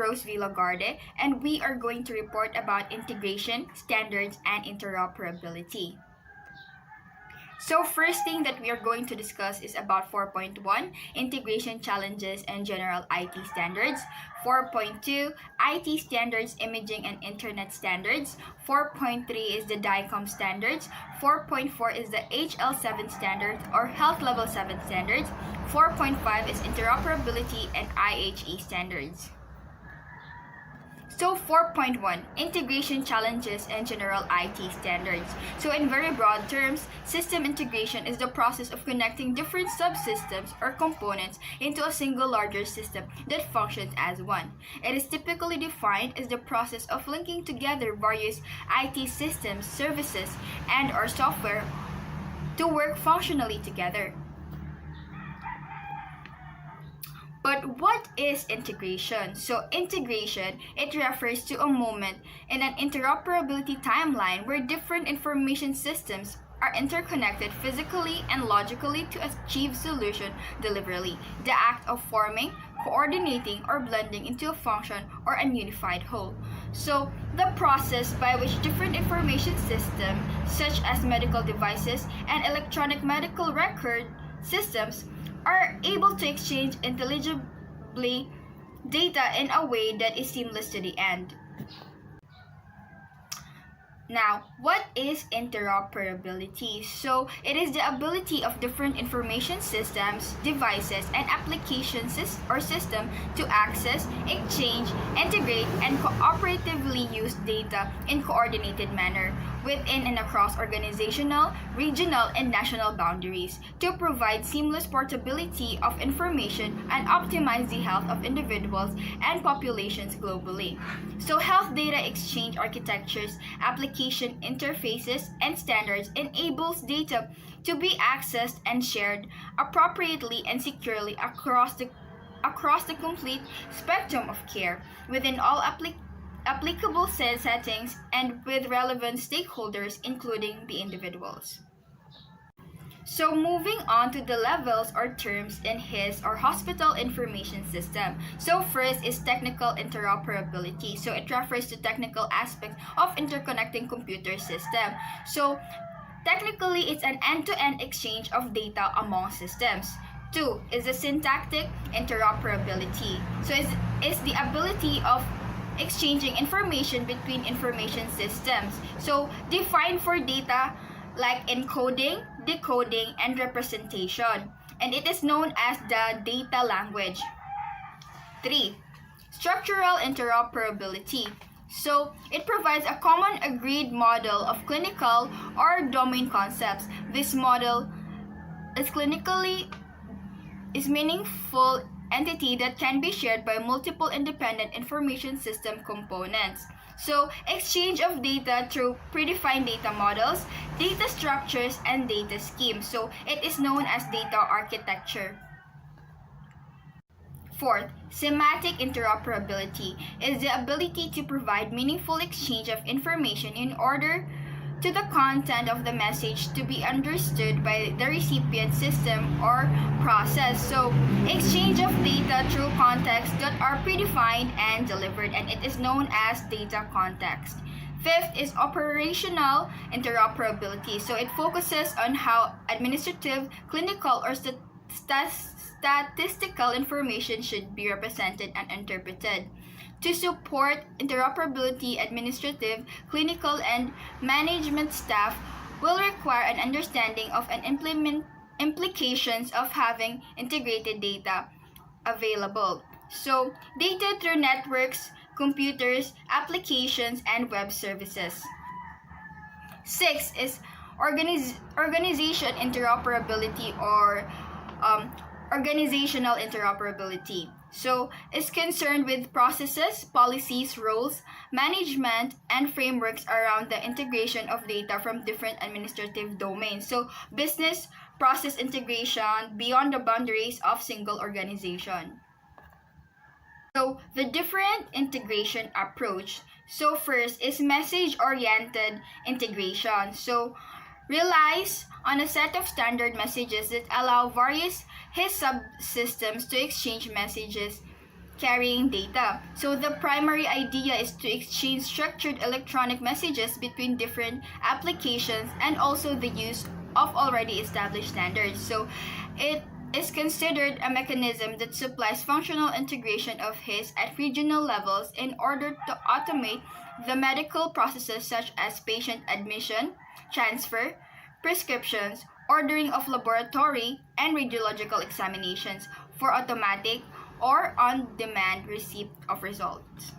Rose Villagarde, and we are going to report about integration, standards, and interoperability. So first thing that we are going to discuss is about 4.1, integration challenges and general IT standards. 4.2, IT standards, imaging and internet standards. 4.3 is the DICOM standards. 4.4 is the HL7 standards or Health Level 7 standards. 4.5 is interoperability and IHE standards. So 4.1, integration challenges and general IT standards. So in very broad terms, system integration is the process of connecting different subsystems or components into a single larger system that functions as one. It is typically defined as the process of linking together various IT systems, services, and or software to work functionally together. But what is integration? So integration, it refers to a moment in an interoperability timeline where different information systems are interconnected physically and logically to achieve solution delivery. The act of forming, coordinating, or blending into a function or a unified whole. So the process by which different information systems, such as medical devices and electronic medical record systems, are able to exchange intelligibly data in a way that is seamless to the end. Now, what is interoperability? So, it is the ability of different information systems, devices, and applications or system to access, exchange, integrate, and cooperatively use data in coordinated manner within and across organizational, regional, and national boundaries to provide seamless portability of information and optimize the health of individuals and populations globally. So, health data exchange architectures, application interfaces, and standards enables data to be accessed and shared appropriately and securely across the complete spectrum of care within all applicable settings and with relevant stakeholders, including the individuals. So moving on to the levels or terms in his or hospital information system. So first is technical interoperability. So it refers to technical aspects of interconnecting computer system. So technically, it's an end-to-end exchange of data among systems. 2 is the syntactic interoperability. So it's the ability of exchanging information between information systems. So defined for data like encoding, decoding, and representation. And it is known as the data language. 3. Structural interoperability. So, it provides a common agreed model of clinical or domain concepts. This model is meaningful entity that can be shared by multiple independent information system components. So, exchange of data through predefined data models, data structures, and data schemes. So, it is known as data architecture. 4th, semantic interoperability is the ability to provide meaningful exchange of information in order to the content of the message to be understood by the recipient system or process. So, exchange of data through contexts that are predefined and delivered, and it is known as data context. 5th is operational interoperability. So, it focuses on how administrative, clinical, or statistical information should be represented and interpreted. To support interoperability, administrative, clinical, and management staff will require an understanding of and implications of having integrated data available. So, data through networks, computers, applications, and web services. 6 is organization interoperability or organizational interoperability. So, it's concerned with processes, policies, roles, management, and frameworks around the integration of data from different administrative domains. So, business process integration beyond the boundaries of single organization. So, the different integration approach. So, first is message-oriented integration. So, relies on a set of standard messages that allow various subsystems to exchange messages carrying data. So the primary idea is to exchange structured electronic messages between different applications and also the use of already established standards. So it is considered a mechanism that supplies functional integration of HIS at regional levels in order to automate the medical processes such as patient admission, transfer, prescriptions, ordering of laboratory and radiological examinations for automatic or on-demand receipt of results.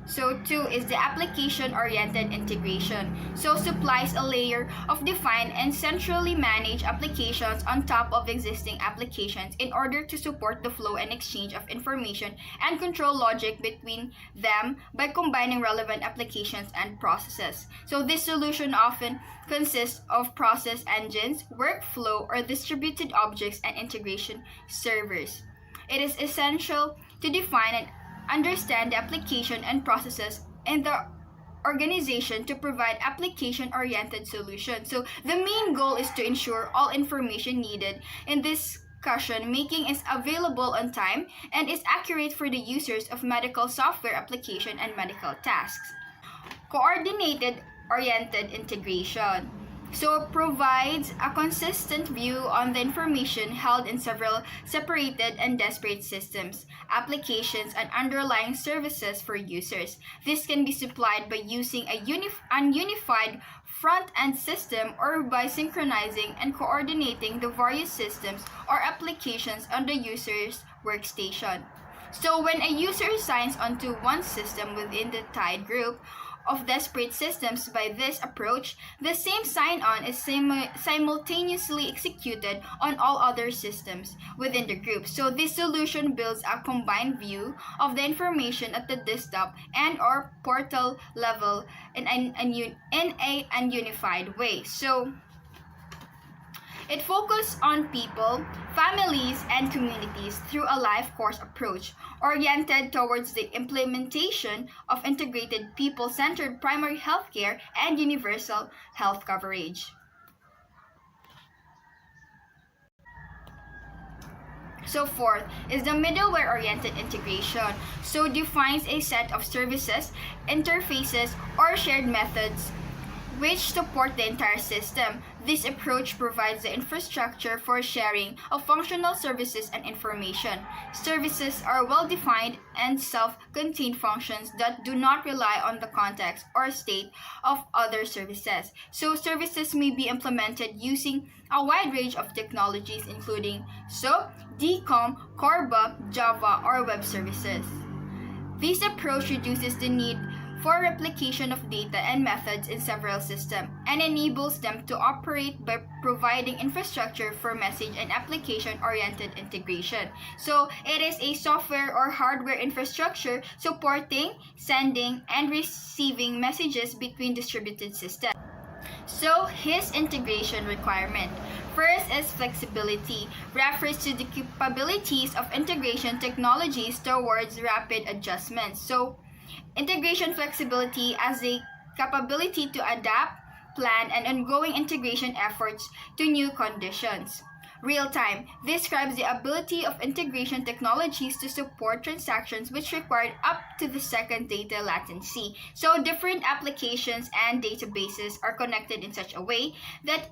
So 2 is the application-oriented integration. So supplies a layer of defined and centrally managed applications on top of existing applications in order to support the flow and exchange of information and control logic between them by combining relevant applications and processes. So this solution often consists of process engines, workflow, or distributed objects and integration servers. It is essential to define and understand the application and processes in the organization to provide application-oriented solutions. So the main goal is to ensure all information needed in discussion making is available on time and is accurate for the users of medical software application and medical tasks. Coordinated oriented integration. So it provides a consistent view on the information held in several separated and disparate systems, applications, and underlying services for users. This can be supplied by using a unified front-end system or by synchronizing and coordinating the various systems or applications on the user's workstation. So when a user signs onto one system within the tied group of disparate systems by this approach, the same sign-on is simultaneously executed on all other systems within the group. So this solution builds a combined view of the information at the desktop and or portal level in a unified way. So it focuses on people, families, and communities through a life course approach oriented towards the implementation of integrated people-centered primary healthcare and universal health coverage. So fourth is the middleware-oriented integration. So defines a set of services, interfaces, or shared methods which support the entire system. This approach provides the infrastructure for sharing of functional services and information. Services are well-defined and self-contained functions that do not rely on the context or state of other services. So services may be implemented using a wide range of technologies including SOAP, DCOM, CORBA, Java, or web services. This approach reduces the need for replication of data and methods in several systems and enables them to operate by providing infrastructure for message and application-oriented integration. So it is a software or hardware infrastructure supporting, sending, and receiving messages between distributed systems. So his integration requirement. First is flexibility, refers to the capabilities of integration technologies towards rapid adjustments. So integration flexibility as a capability to adapt, plan, and ongoing integration efforts to new conditions. Real-time describes the ability of integration technologies to support transactions which require up to the second data latency. So different applications and databases are connected in such a way that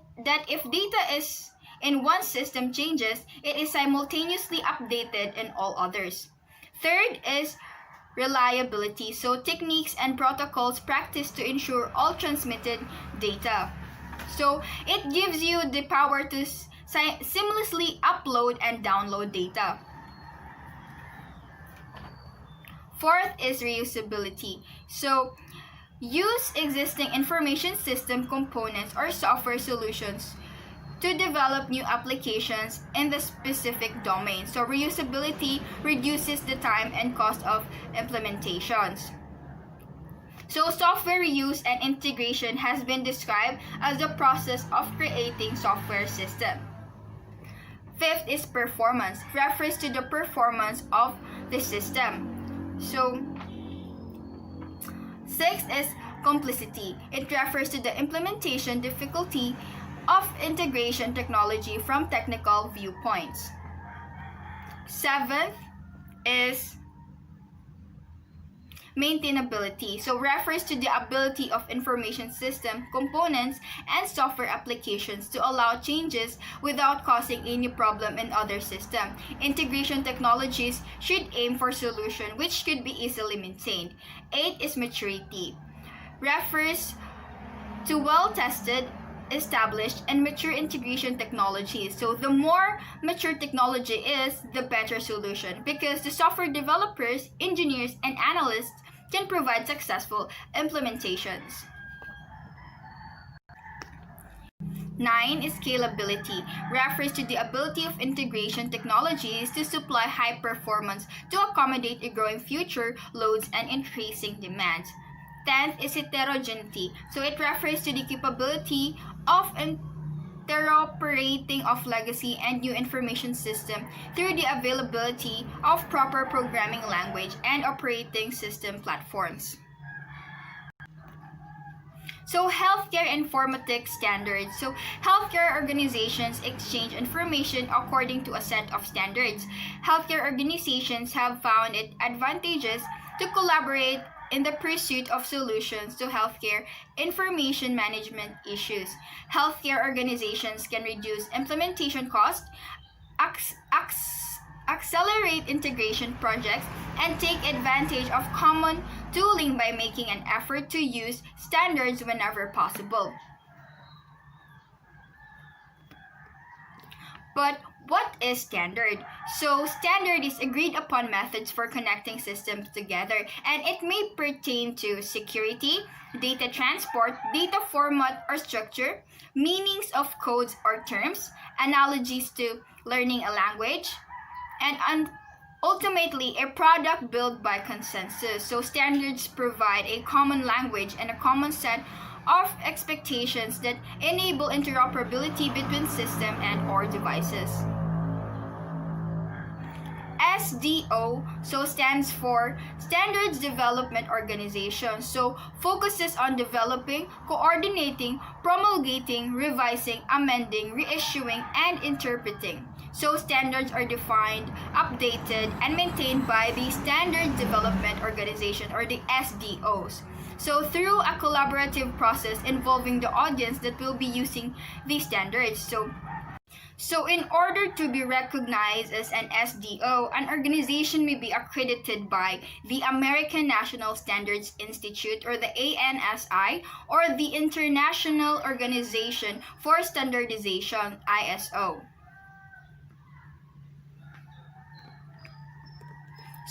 if data is in one system changes, it is simultaneously updated in all others. Third is reliability, so techniques and protocols practiced to ensure all transmitted data. So it gives you the power to seamlessly upload and download data. Fourth is reusability. So use existing information system components or software solutions to develop new applications in the specific domain. So reusability reduces the time and cost of implementations. So software reuse and integration has been described as the process of creating software system. Fifth is performance, refers to the performance of the system. So sixth is complexity. It refers to the implementation difficulty of integration technology from technical viewpoints. Seventh is maintainability. So refers to the ability of information system, components, and software applications to allow changes without causing any problem in other systems. Integration technologies should aim for solution which could be easily maintained. 8 is maturity. Refers to well-tested, established, and mature integration technologies. So the more mature technology is, the better solution, because the software developers, engineers, and analysts can provide successful implementations. 9 is scalability. Refers to the ability of integration technologies to supply high performance to accommodate a growing future loads and increasing demands. 10th is heterogeneity. So it refers to the capability of interoperating of legacy and new information system through the availability of proper programming language and operating system platforms. So healthcare informatics standards. So healthcare organizations exchange information according to a set of standards. Healthcare organizations have found it advantageous to collaborate in the pursuit of solutions to healthcare information management issues. Healthcare organizations can reduce implementation costs, accelerate integration projects, and take advantage of common tooling by making an effort to use standards whenever possible. But what is standard? So standard is agreed upon methods for connecting systems together, and it may pertain to security, data transport, data format or structure, meanings of codes or terms, analogies to learning a language, and ultimately a product built by consensus. So standards provide a common language and a common set of expectations that enable interoperability between system and or devices. SDO stands for Standards Development Organization. So focuses on developing, coordinating, promulgating, revising, amending, reissuing, and interpreting. So standards are defined, updated, and maintained by the Standards Development Organization, or the SDOs. So through a collaborative process involving the audience that will be using these standards. So in order to be recognized as an SDO, an organization may be accredited by the American National Standards Institute, or the ANSI, or the International Organization for Standardization, ISO.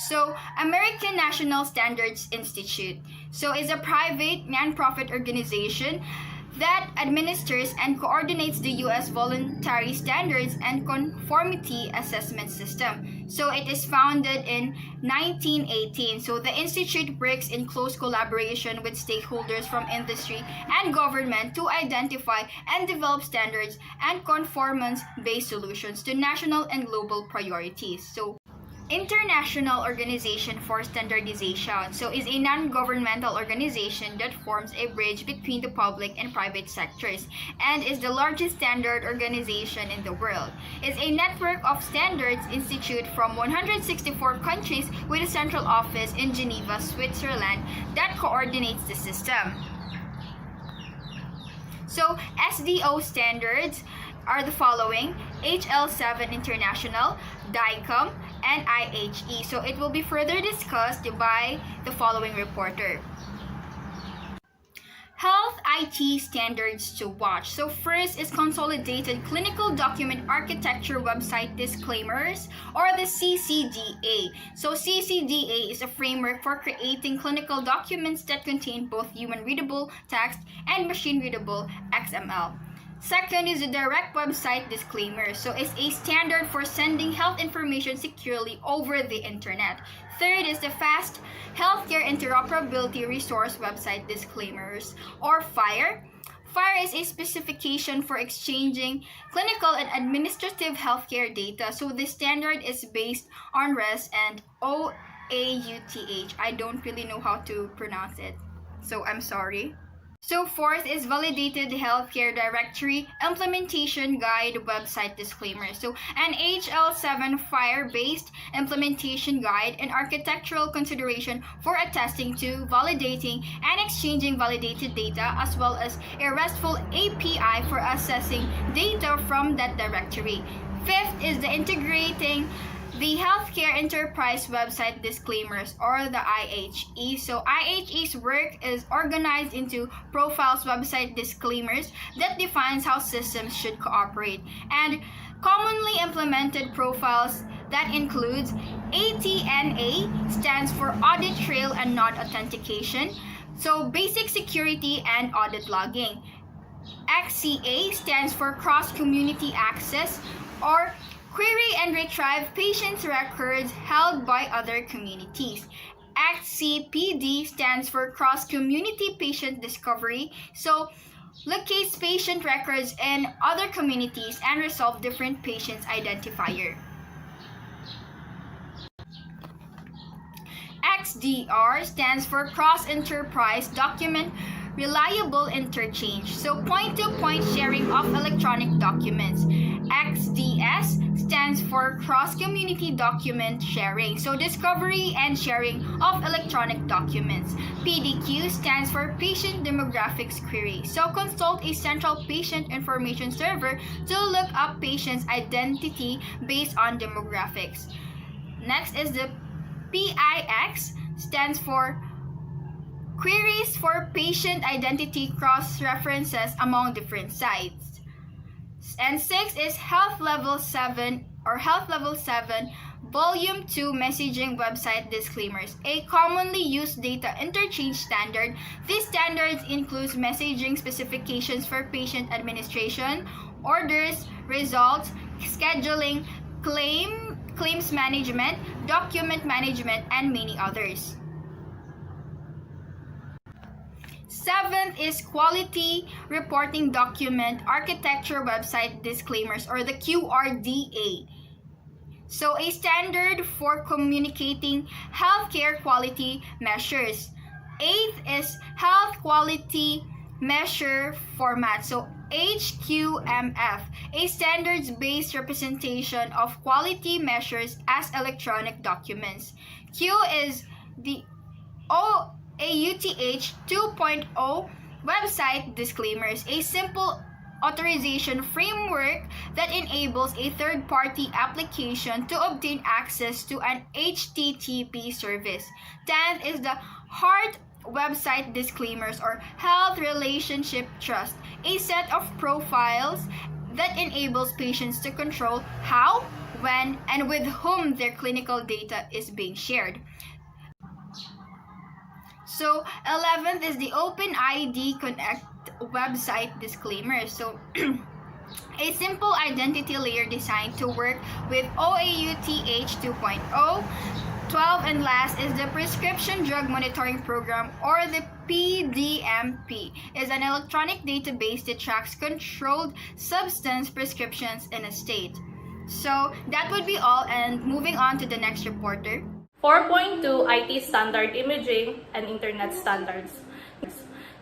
So, American National Standards Institute is a private non-profit organization that administers and coordinates the U.S. voluntary standards and conformity assessment system. So it is founded in 1918. So the institute works in close collaboration with stakeholders from industry and government to identify and develop standards and conformance-based solutions to national and global priorities. So International Organization for Standardization is a non-governmental organization that forms a bridge between the public and private sectors and is the largest standard organization in the world. It's a network of standards institute from 164 countries with a central office in Geneva, Switzerland that coordinates the system. So SDO standards are the following: HL7 International, DICOM, and IHE. So it will be further discussed by the following reporter. Health IT standards to watch. So first is Consolidated Clinical Document Architecture Website Disclaimers, or the CCDA. So CCDA is a framework for creating clinical documents that contain both human-readable text and machine-readable XML. Second is the Direct Website Disclaimer. So it's a standard for sending health information securely over the internet. Third is the Fast Healthcare Interoperability Resource Website Disclaimers, or FHIR. FHIR is a specification for exchanging clinical and administrative healthcare data. So the standard is based on REST and OAuth. I don't really know how to pronounce it, so I'm sorry. So fourth is validated healthcare directory implementation guide website disclaimer. So an HL7 FHIR-based implementation guide and architectural consideration for attesting to, validating, and exchanging validated data, as well as a RESTful API for accessing data from that directory. Fifth is the integrating the Healthcare Enterprise Website Disclaimers, or the IHE. So IHE's work is organized into profiles website disclaimers that defines how systems should cooperate, and commonly implemented profiles that includes ATNA, stands for Audit Trail and Not Authentication, so basic security and audit logging. XCA stands for Cross Community Access, or query and retrieve patients' records held by other communities. XCPD stands for Cross-Community Patient Discovery, so locates patient records in other communities and resolve different patients' identifier. XDR stands for Cross-Enterprise Document Reliable Interchange, so point-to-point sharing of electronic documents. XDS stands for Cross-Community Document Sharing, so discovery and sharing of electronic documents. PDQ stands for Patient Demographics Query, so consult a central patient information server to look up patients' identity based on demographics. Next is the PIX, stands for Queries for Patient Identity Cross-References among different sites. And 6 is Health Level 7 or Health Level 7 Volume 2 Messaging Website Disclaimers, a commonly used data interchange standard. These standards include messaging specifications for patient administration, orders, results, scheduling, claims management, document management, and many others. Seventh is Quality Reporting Document Architecture Website Disclaimers, or the QRDA. So a standard for communicating healthcare quality measures. Eighth is Health Quality Measure Format, so HQMF, a standards-based representation of quality measures as electronic documents. Q is the AUTH 2.0 Website Disclaimers, a simple authorization framework that enables a third-party application to obtain access to an HTTP service. 10th is the HEART Website Disclaimers, or Health Relationship Trust, a set of profiles that enables patients to control how, when, and with whom their clinical data is being shared. So 11th is the OpenID Connect website disclaimer. So a simple identity layer designed to work with OAuth 2.0. 12 and last is the Prescription Drug Monitoring Program, or the PDMP, is an electronic database that tracks controlled substance prescriptions in a state. So that would be all, and moving on to the next reporter. 4.2 IT Standard Imaging and Internet Standards.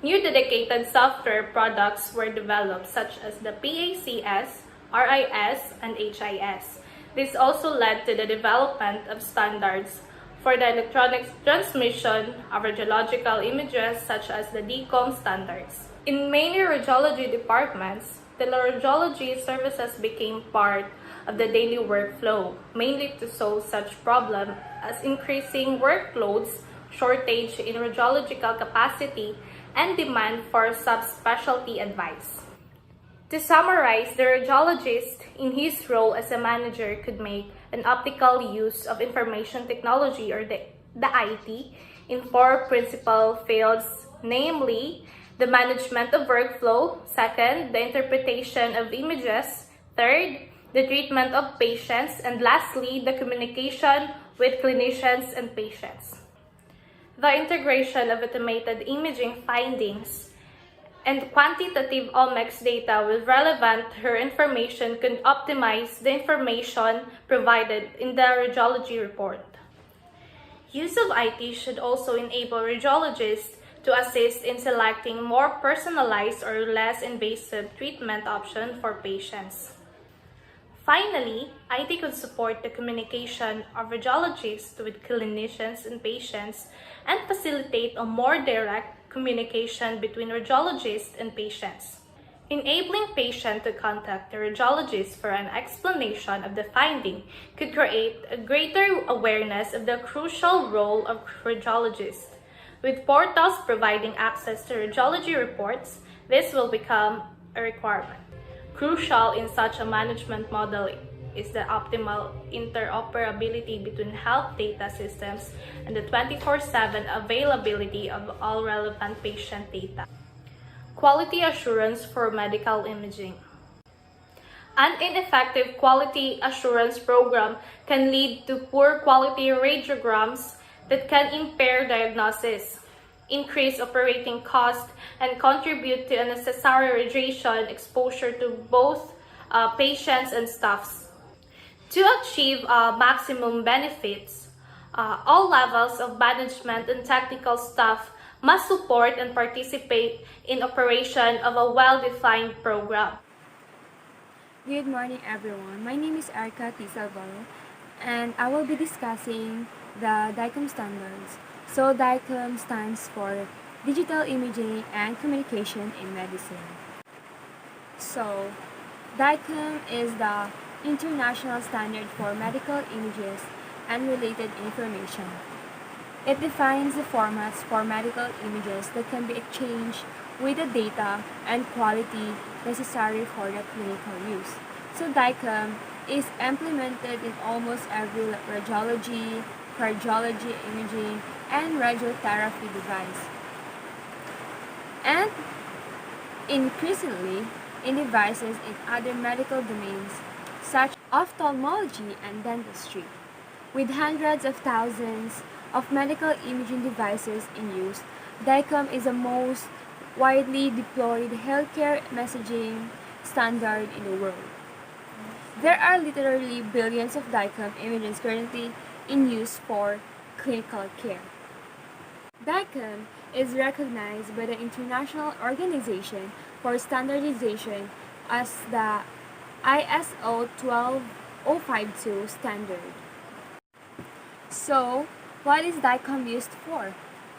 New dedicated software products were developed, such as the PACS, RIS, and HIS. This also led to the development of standards for the electronic transmission of radiological images, such as the DCOM standards. In many radiology departments, teleradiology services became part of the daily workflow, mainly to solve such problems as increasing workloads, shortage in radiological capacity, and demand for subspecialty advice. To summarize, the radiologist, in his role as a manager, could make an optimal use of information technology, or the IT, in 4 principal fields, namely the management of workflow, 2nd, the interpretation of images, 3rd, the treatment of patients, and lastly, the communication with clinicians and patients. The integration of automated imaging findings and quantitative omics data with relevant her information can optimize the information provided in the radiology report. Use of IT should also enable radiologists to assist in selecting more personalized or less invasive treatment options for patients. Finally, IT could support the communication of radiologists with clinicians and patients and facilitate a more direct communication between radiologists and patients. Enabling patients to contact the radiologist for an explanation of the finding could create a greater awareness of the crucial role of radiologists. With portals providing access to radiology reports, this will become a requirement. Crucial in such a management model is the optimal interoperability between health data systems and the 24/7 availability of all relevant patient data. Quality assurance for medical imaging. An ineffective quality assurance program can lead to poor quality radiograms that can impair diagnosis, increase operating costs, and contribute to unnecessary radiation exposure to both patients and staffs. To achieve maximum benefits, all levels of management and technical staff must support and participate in operation of a well-defined program. Good morning, everyone. My name is Erica T. Salvador, and I will be discussing the DICOM standards. So, DICOM stands for Digital Imaging and Communication in Medicine. So, DICOM is the international standard for medical images and related information. It defines the formats for medical images that can be exchanged with the data and quality necessary for the clinical use. So DICOM is implemented in almost every radiology, cardiology imaging, and radiotherapy device. And increasingly in devices in other medical domains such as ophthalmology and dentistry. With hundreds of thousands of medical imaging devices in use, DICOM is the most widely deployed healthcare messaging standard in the world. There are literally billions of DICOM images currently in use for clinical care. DICOM is recognized by the International Organization for Standardization as the ISO 12052 standard. So, what is DICOM used for?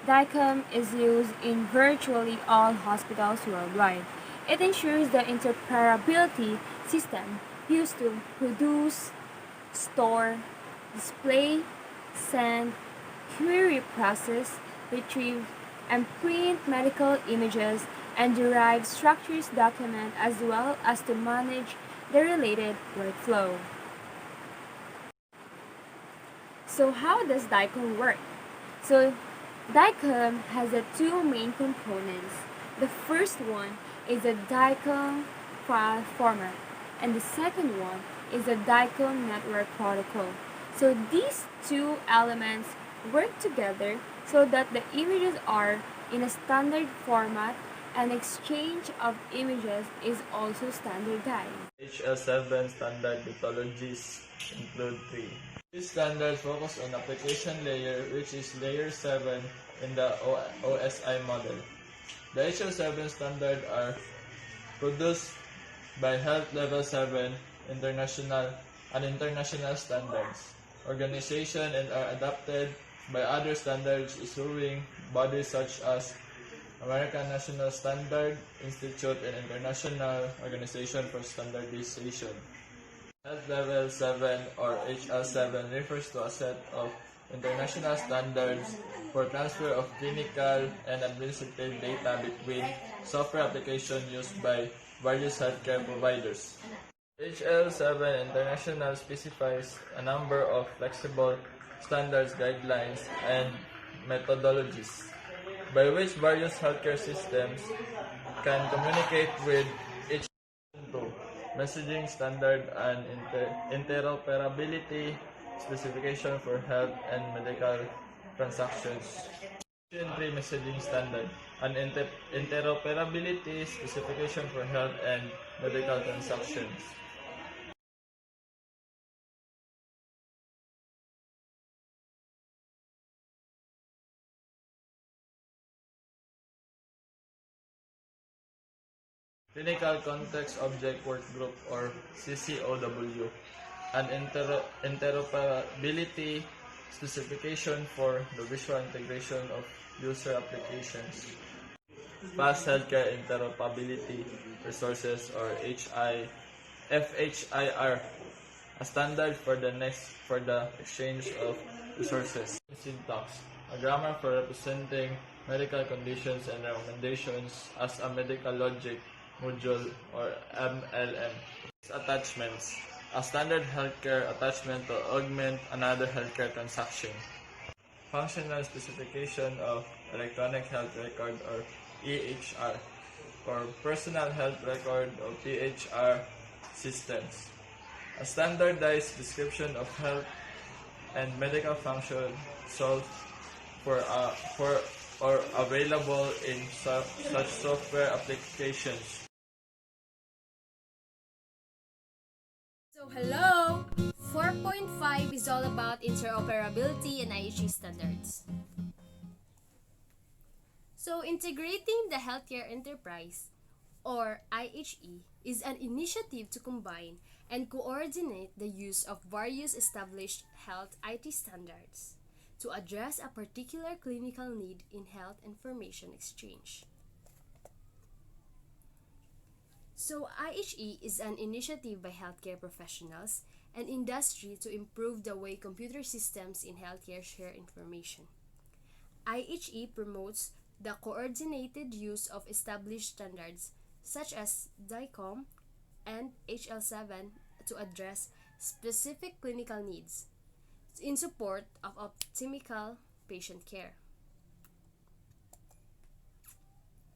DICOM is used in virtually all hospitals worldwide. It ensures the interoperability system used to produce, store, display, send, query, process, retrieve, and print medical images and derive structures document as well as to manage the related workflow. So how does DICOM work? So DICOM has two main components. The first one is the DICOM file format, and the second one is the DICOM network protocol. So these two elements work together so that the images are in a standard format and exchange of images is also standardized. HL7 standard methodologies include three. These standards focus on application layer, which is layer 7 in the OSI model. The HL7 standards are produced by Health Level 7 international and international standards organization and are adopted by other standards issuing bodies such as American National Standard Institute and International Organization for Standardization. Health Level 7 or HL7 refers to a set of international standards for transfer of clinical and administrative data between software applications used by various healthcare providers. HL7 International specifies a number of flexible standards, guidelines, and methodologies by which various healthcare systems can communicate with each other. Messaging standard and interoperability specification for health and medical transactions. Section 3 messaging standard and interoperability specification for health and medical transactions. Clinical Context Object Workgroup or CCOW, an interoperability specification for the visual integration of user applications. Fast Healthcare Interoperability Resources or FHIR, a standard for the exchange of resources. Syntax, a grammar for representing medical conditions and recommendations as a medical logic module or MLM. Attachments, a standard healthcare attachment to augment another healthcare transaction. Functional specification of electronic health record or EHR or personal health record or PHR systems. A standardized description of health and medical function solved for or available in such software applications. So hello! 4.5 is all about interoperability and IHE standards. So integrating the healthcare enterprise, or IHE, is an initiative to combine and coordinate the use of various established health IT standards to address a particular clinical need in health information exchange. So IHE is an initiative by healthcare professionals and industry to improve the way computer systems in healthcare share information. IHE promotes the coordinated use of established standards such as DICOM and HL7 to address specific clinical needs in support of optimal patient care.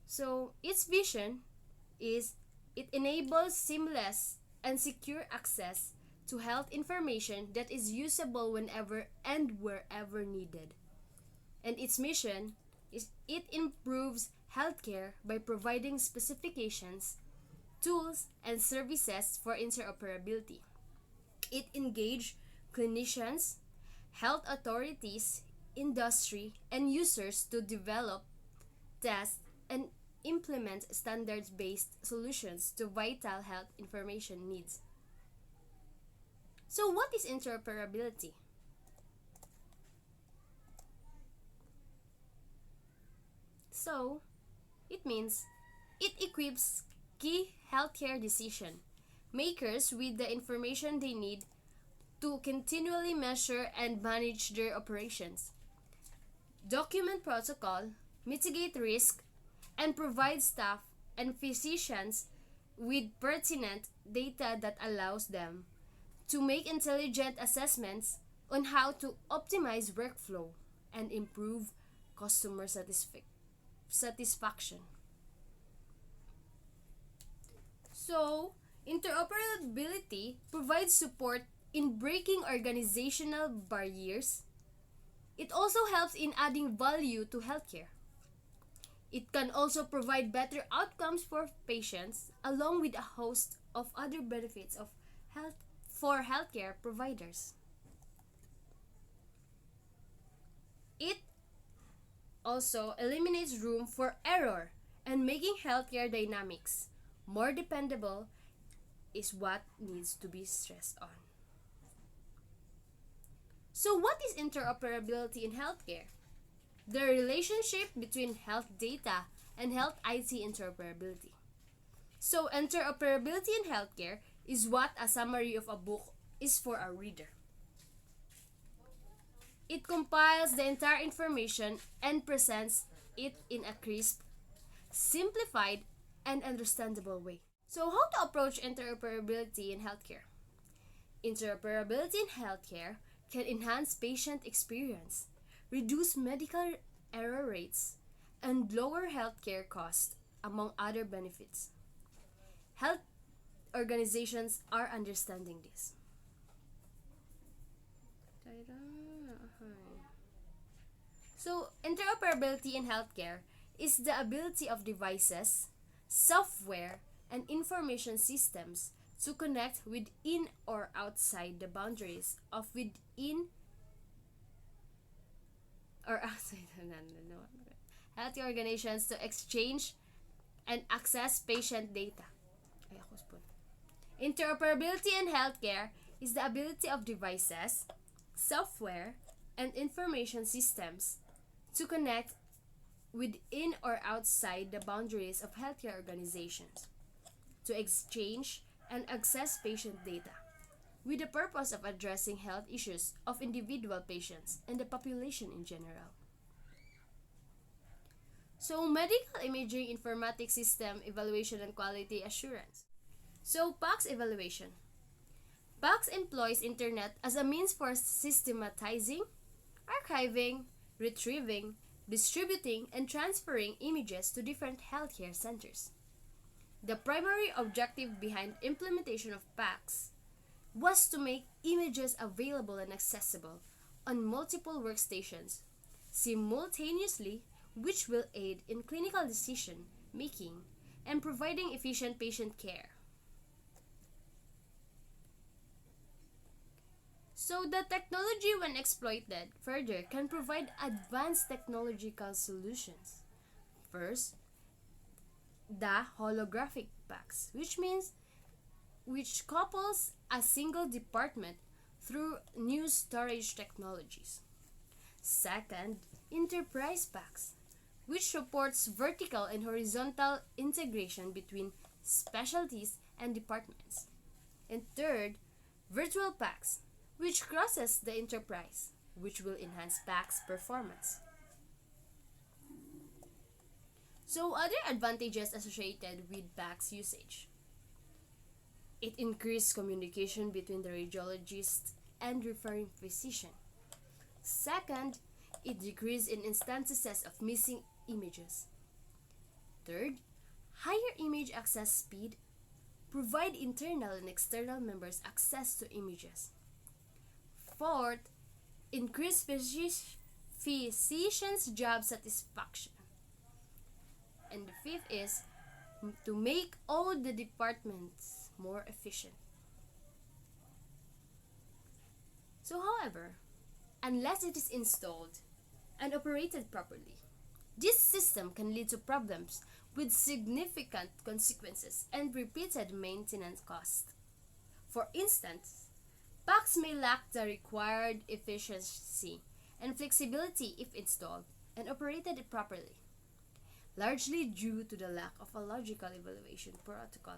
So its vision is it enables seamless and secure access to health information that is usable whenever and wherever needed. And its mission is it improves healthcare by providing specifications, tools, and services for interoperability. It engages clinicians, health authorities, industry, and users to develop, test, and implement standards-based solutions to vital health information needs. So what is interoperability? So, it means it equips key healthcare decision makers with the information they need to continually measure and manage their operations, document protocol, mitigate risk, and provide staff and physicians with pertinent data that allows them to make intelligent assessments on how to optimize workflow and improve customer satisfaction. So, interoperability provides support in breaking organizational barriers. It also helps in adding value to healthcare. It can also provide better outcomes for patients along with a host of other benefits of health for healthcare providers. It also eliminates room for error and making healthcare dynamics more dependable is what needs to be stressed on. So what is interoperability in healthcare? The relationship between health data and health IT interoperability. So interoperability in healthcare is what a summary of a book is for a reader. It compiles the entire information and presents it in a crisp, simplified, and understandable way. So how to approach interoperability in healthcare? Interoperability in healthcare can enhance patient experience, reduce medical error rates, and lower healthcare costs, among other benefits. Health organizations are understanding this. So, interoperability in healthcare is the ability of devices, software, and information systems to connect within or outside the boundaries of within or outside health organizations to exchange and access patient data. Ay, ako spoon. Interoperability in healthcare is the ability of devices, software, and information systems to connect within or outside the boundaries of healthcare organizations, to exchange and access patient data, with the purpose of addressing health issues of individual patients and the population in general. So, medical imaging informatics system evaluation and quality assurance. So, PACS evaluation. PACS employs internet as a means for systematizing, archiving, retrieving, distributing, and transferring images to different healthcare centers. The primary objective behind implementation of PACS was to make images available and accessible on multiple workstations simultaneously, which will aid in clinical decision making and providing efficient patient care. So the technology, when exploited further, can provide advanced technological solutions. First, the holographic PACS, which couples a single department through new storage technologies. Second, enterprise PACS, which supports vertical and horizontal integration between specialties and departments. And third, virtual PACS, which crosses the enterprise, which will enhance PACS performance. So, other advantages associated with PACS usage. It increased communication between the radiologist and referring physician. Second, it decreased in instances of missing images. Third, higher image access speed provide internal and external members access to images. Fourth, increased physician's job satisfaction. And the fifth is to make all the departments more efficient. So, however, unless it is installed and operated properly, this system can lead to problems with significant consequences and repeated maintenance costs. For instance, PACS may lack the required efficiency and flexibility if installed and operated properly, largely due to the lack of a logical evaluation protocol.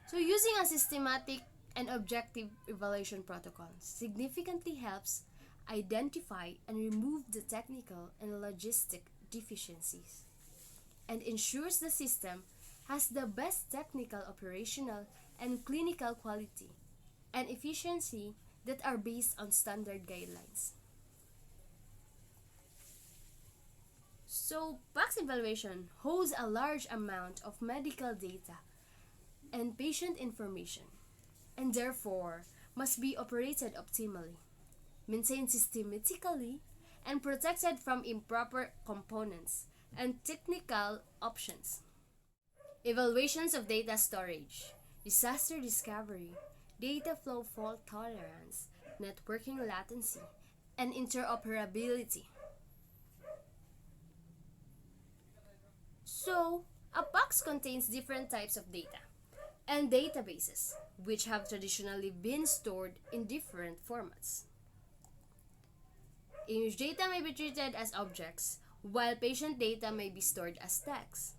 So, using a systematic and objective evaluation protocol significantly helps identify and remove the technical and logistic deficiencies and ensures the system has the best technical, operational, and clinical quality and efficiency that are based on standard guidelines. So, PACS evaluation holds a large amount of medical data and patient information, and therefore must be operated optimally, maintained systematically, and protected from improper components and technical options. Evaluations of data storage, disaster discovery, data flow fault tolerance, networking latency, and interoperability. So, a box contains different types of data and databases, which have traditionally been stored in different formats. Image data may be treated as objects, while patient data may be stored as text.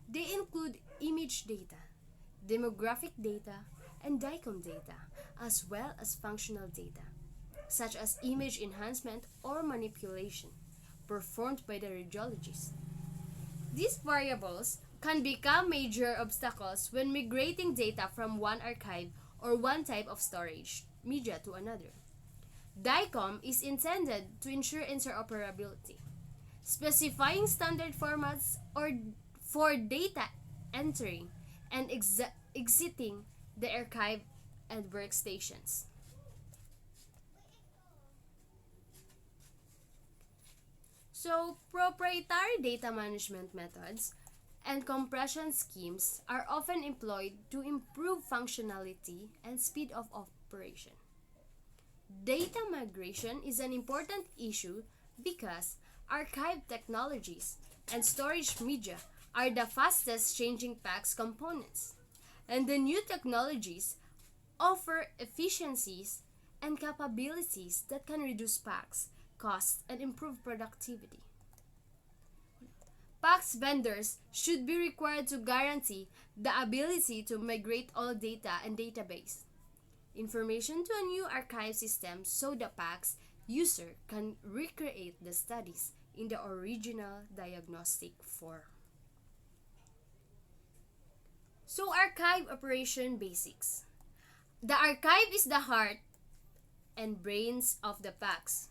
They include image data, demographic data, and DICOM data, as well as functional data, such as image enhancement or manipulation, performed by the radiologist. These variables can become major obstacles when migrating data from one archive or one type of storage media to another. DICOM is intended to ensure interoperability, specifying standard formats or for data entering and exiting the archive and workstations. So, proprietary data management methods and compression schemes are often employed to improve functionality and speed of operation. Data migration is an important issue because archive technologies, and storage media are the fastest changing PACS components. And the new technologies offer efficiencies and capabilities that can reduce PACS costs and improve productivity. PACS vendors should be required to guarantee the ability to migrate all data and database information to a new archive system so the PACS user can recreate the studies in the original diagnostic form. So, archive operation basics. The archive is the heart and brains of the PACS.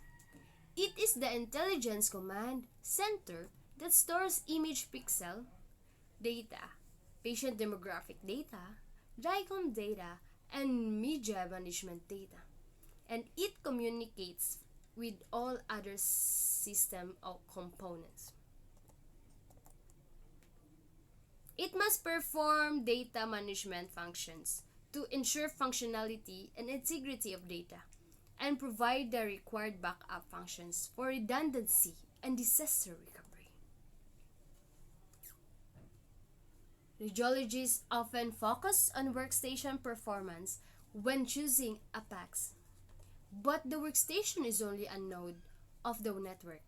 It is the intelligence command center that stores image pixel data, patient demographic data, DICOM data, and media management data. And it communicates with all other system of components. It must perform data management functions to ensure functionality and integrity of data and provide the required backup functions for redundancy and disaster recovery. Radiologists often focus on workstation performance when choosing a PACS, but the workstation is only a node of the network,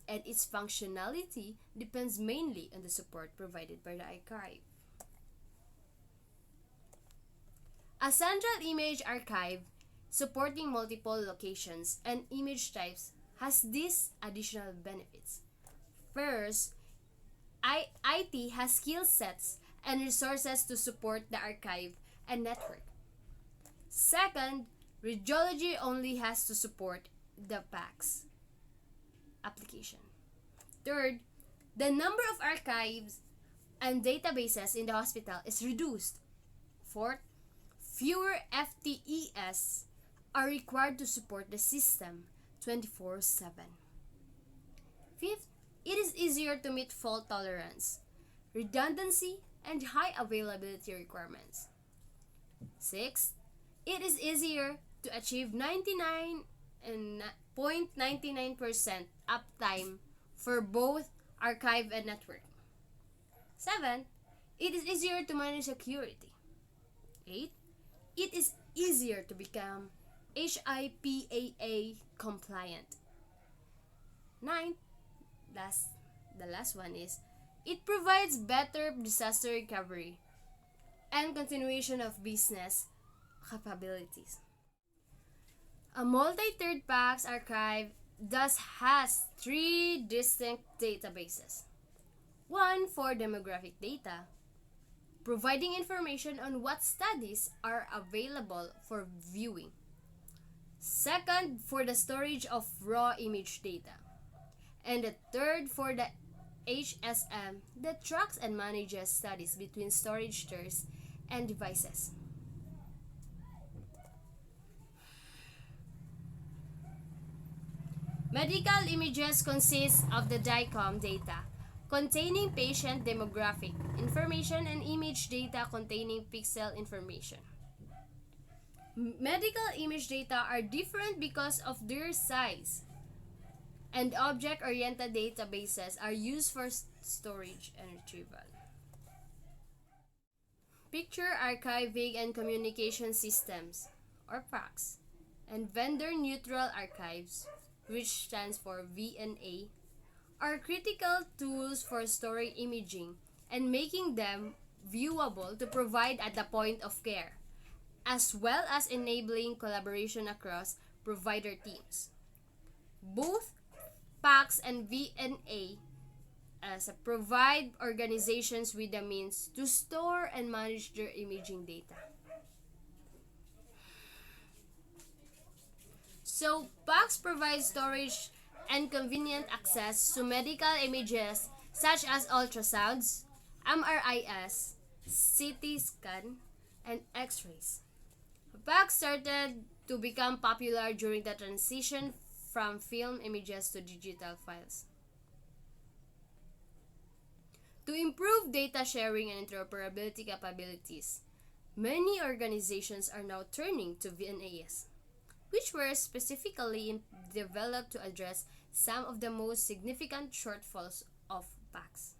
and its functionality depends mainly on the support provided by the archive. A central image archive supporting multiple locations and image types has these additional benefits. First, IT has skill sets and resources to support the archive and network. Second, radiology only has to support the PACS application. Third, the number of archives and databases in the hospital is reduced. Fourth, fewer FTEs are required to support the system 24/7. Fifth, it is easier to meet fault tolerance, redundancy, and high availability requirements. Sixth, it is easier to achieve 99.99% uptime for both archive and network. 7. It is easier to manage security. 8. It is easier to become HIPAA compliant. 9. The last one is it provides better disaster recovery and continuation of business capabilities. A multi-third PACS archive thus has three distinct databases. One for demographic data, providing information on what studies are available for viewing. Second, for the storage of raw image data. And the third for the HSM that tracks and manages studies between storage tiers and devices. Medical images consist of the DICOM data containing patient demographic information and image data containing pixel information. Medical image data are different because of their size, and object-oriented databases are used for storage and retrieval. Picture archiving and communication systems, or PACS, and vendor-neutral archives, which stands for VNA, are critical tools for storing imaging and making them viewable to provide at the point of care, as well as enabling collaboration across provider teams. Both PACS and VNA provide organizations with the means to store and manage their imaging data. So, PACS provides storage and convenient access to medical images such as ultrasounds, MRIs, CT scan, and X-rays. PACS started to become popular during the transition from film images to digital files. To improve data sharing and interoperability capabilities, many organizations are now turning to VNAs, which were specifically developed to address some of the most significant shortfalls of PACS.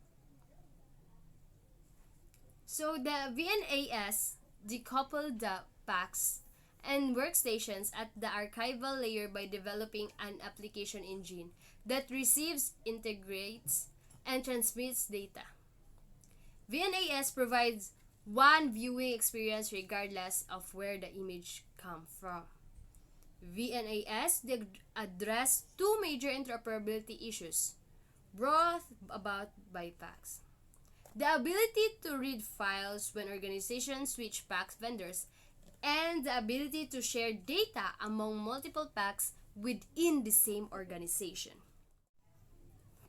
So the VNAS decoupled the PACS and workstations at the archival layer by developing an application engine that receives, integrates, and transmits data. VNAS provides one viewing experience regardless of where the image comes from. VNAS address two major interoperability issues brought about by PACS. The ability to read files when organizations switch PACS vendors and the ability to share data among multiple PACS within the same organization.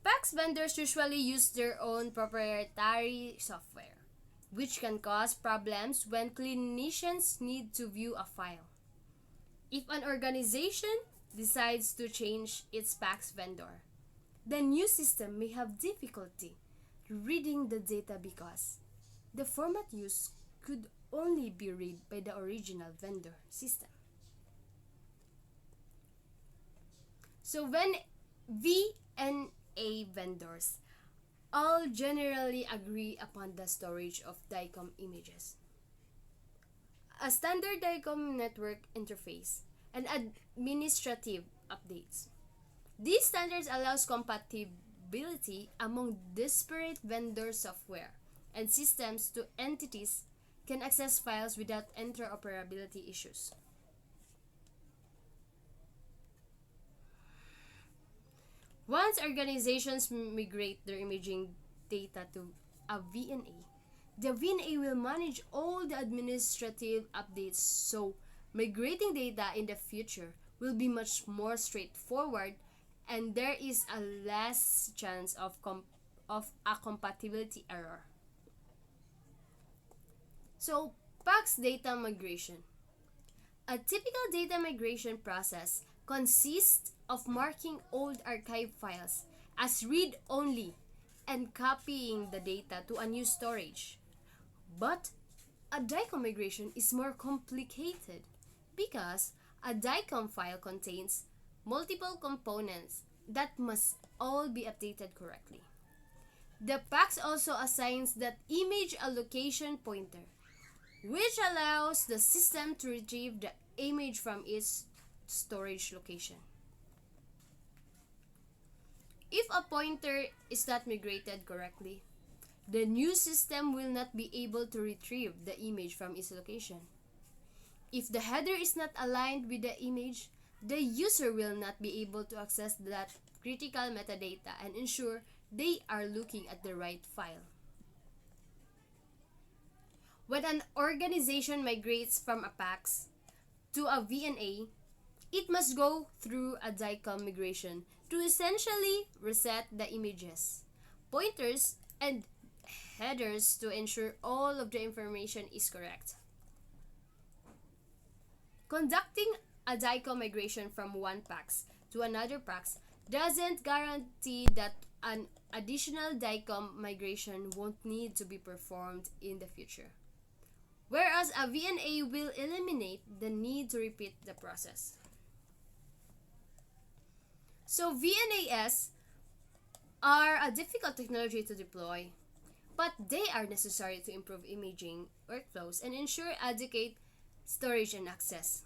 PACS vendors usually use their own proprietary software, which can cause problems when clinicians need to view a file. If an organization decides to change its PACS vendor, the new system may have difficulty reading the data because the format used could only be read by the original vendor system. So when VNA vendors all generally agree upon the storage of DICOM images, a standard DICOM network interface, and administrative updates. These standards allows compatibility among disparate vendor software and systems to entities can access files without interoperability issues. Once organizations migrate their imaging data to a VNA, the VNA will manage all the administrative updates, so migrating data in the future will be much more straightforward and there is a less chance of a compatibility error. So, PACS data migration. A typical data migration process consists of marking old archive files as read-only and copying the data to a new storage. But a DICOM migration is more complicated because a DICOM file contains multiple components that must all be updated correctly. The PACS also assigns that image allocation pointer, which allows the system to retrieve the image from its storage location. If a pointer is not migrated correctly, the new system will not be able to retrieve the image from its location. If the header is not aligned with the image, the user will not be able to access that critical metadata and ensure they are looking at the right file. When an organization migrates from a PACS to a VNA, it must go through a DICOM migration to essentially reset the images, pointers, and headers to ensure all of the information is correct. Conducting a DICOM migration from one PACS to another PACS doesn't guarantee that an additional DICOM migration won't need to be performed in the future, whereas a VNA will eliminate the need to repeat the process. So VNAs are a difficult technology to deploy, but they are necessary to improve imaging workflows and ensure adequate storage and access.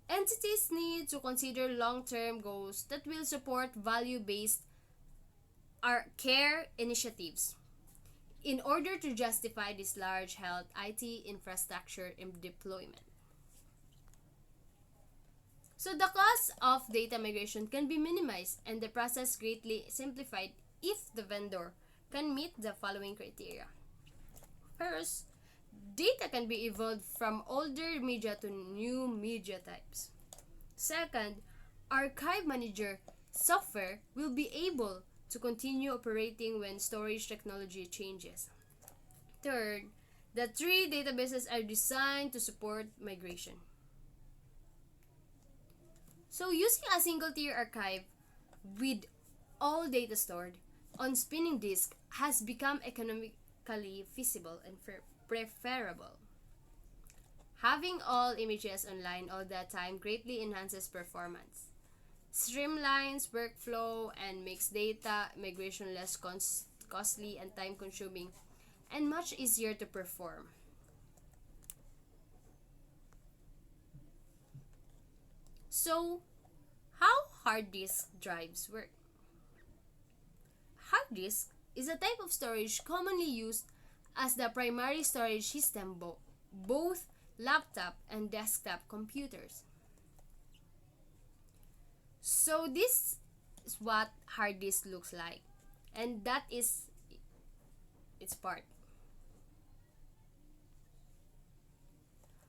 Entities need to consider long-term goals that will support value-based care initiatives in order to justify this large health IT infrastructure and deployment. So the cost of data migration can be minimized and the process greatly simplified if the vendor can meet the following criteria. First, data can be evolved from older media to new media types. Second, Archive Manager software will be able to continue operating when storage technology changes. Third, the three databases are designed to support migration. So using a single tier archive with all data stored on spinning disk has become economically feasible and preferable. Having all images online all the time greatly enhances performance. streamlines workflow, and makes data migration less costly and time consuming and much easier to perform. So, how hard disk drives work? Hard disk is a type of storage commonly used as the primary storage system both laptop and desktop computers. So this is what hard disk looks like, and that is its part.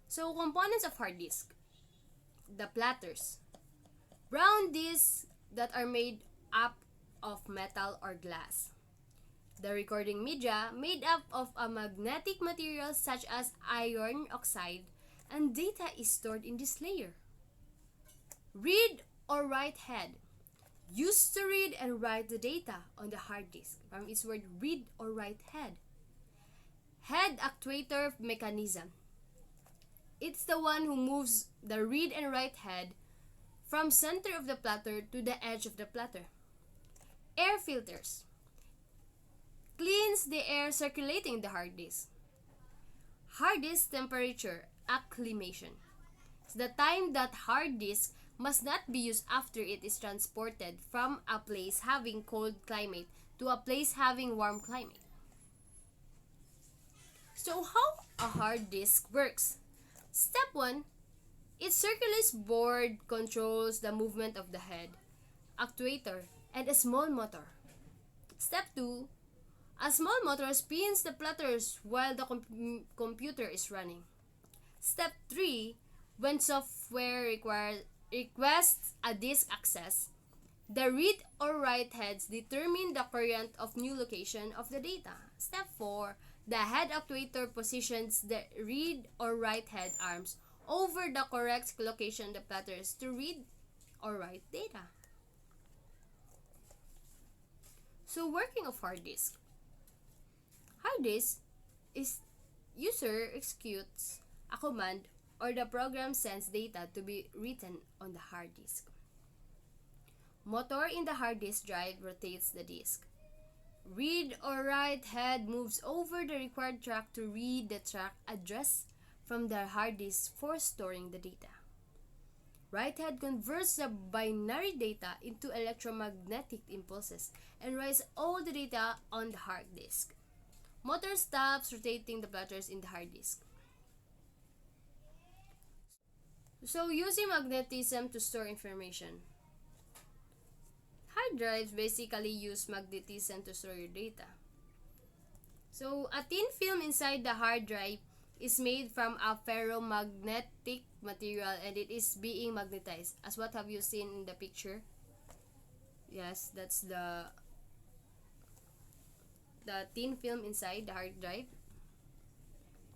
So components of hard disk: the platters, brown disks that are made up of metal or glass. The recording media, made up of a magnetic material such as iron oxide, and data is stored in this layer. Read or write head, used to read and write the data on the hard disk, from its word read or write head. Head actuator mechanism. It's the one who moves the read and write head from center of the platter to the edge of the platter. Air filters. Cleans the air circulating the hard disk. Hard disk temperature acclimation. It's the time that hard disk must not be used after it is transported from a place having cold climate to a place having warm climate. So how a hard disk works? Step 1, it circulates board, controls the movement of the head, actuator, and a small motor. Step 2, a small motor spins the platters while the computer is running. Step 3, when software requests a disk access, the read or write heads determine the current of new location of the data. Step 4, the head actuator positions the read or write head arms over the correct location of the platters to read or write data. So working of hard disk. Hard disk is user executes a command or the program sends data to be written on the hard disk. Motor in the hard disk drive rotates the disk. Read or write head moves over the required track to read the track address from the hard disk for storing the data. Write head converts the binary data into electromagnetic impulses and writes all the data on the hard disk. Motor stops rotating the platters in the hard disk. So using magnetism to store information. Hard drives basically use magnetism to store your data. So a thin film inside the hard drive is made from a ferromagnetic material and it is being magnetized. As what have you seen in the picture? Yes, that's the thin film inside the hard drive,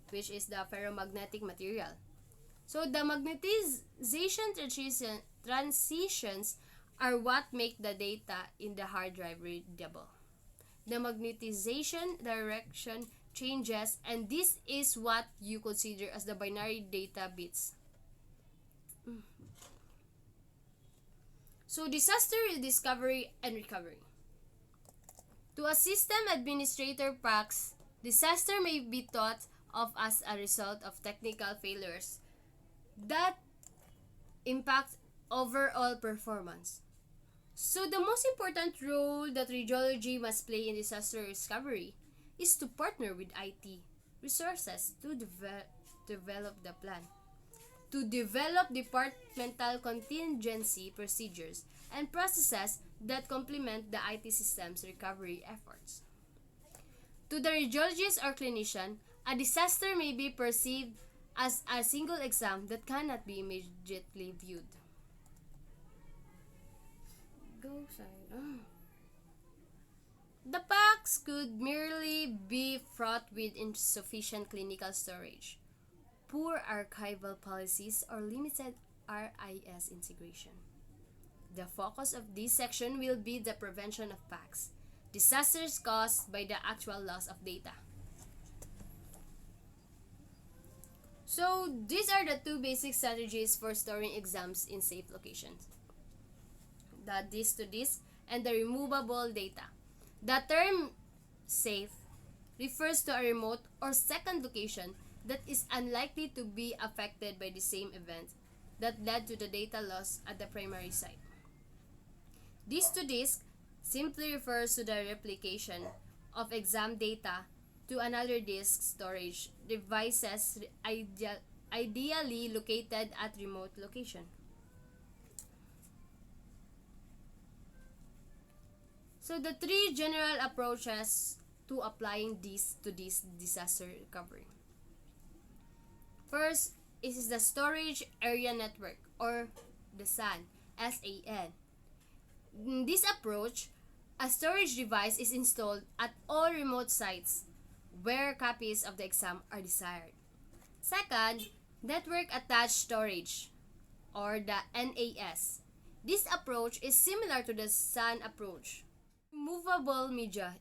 which is the ferromagnetic material. So the magnetization transitions are what make the data in the hard drive readable. The magnetization direction changes, and this is what you consider as the binary data bits. So disaster discovery and recovery. To a system administrator practice, disaster may be thought of as a result of technical failures that impact overall performance. So the most important role that radiology must play in disaster recovery is to partner with IT resources to develop the plan, to develop departmental contingency procedures and processes that complement the IT system's recovery efforts. To the radiologist or clinician, a disaster may be perceived as a single exam that cannot be immediately viewed. The packs could merely be fraught with insufficient clinical storage, poor archival policies, or limited RIS integration. The focus of this section will be the prevention of packs, disasters caused by the actual loss of data. So these are the two basic strategies for storing exams in safe locations. the disk-to-disk, and the removable data. The term safe refers to a remote or second location that is unlikely to be affected by the same event that led to the data loss at the primary site. Disk-to-disk simply refers to the replication of exam data to another disk storage devices ideally located at remote location. So the three general approaches to applying disk-to-disk disaster recovery. First is the Storage Area Network, or the SAN, SAN. In this approach, a storage device is installed at all remote sites where copies of the exam are desired. Second, Network Attached Storage, or the NAS. This approach is similar to the SAN approach. Movable media.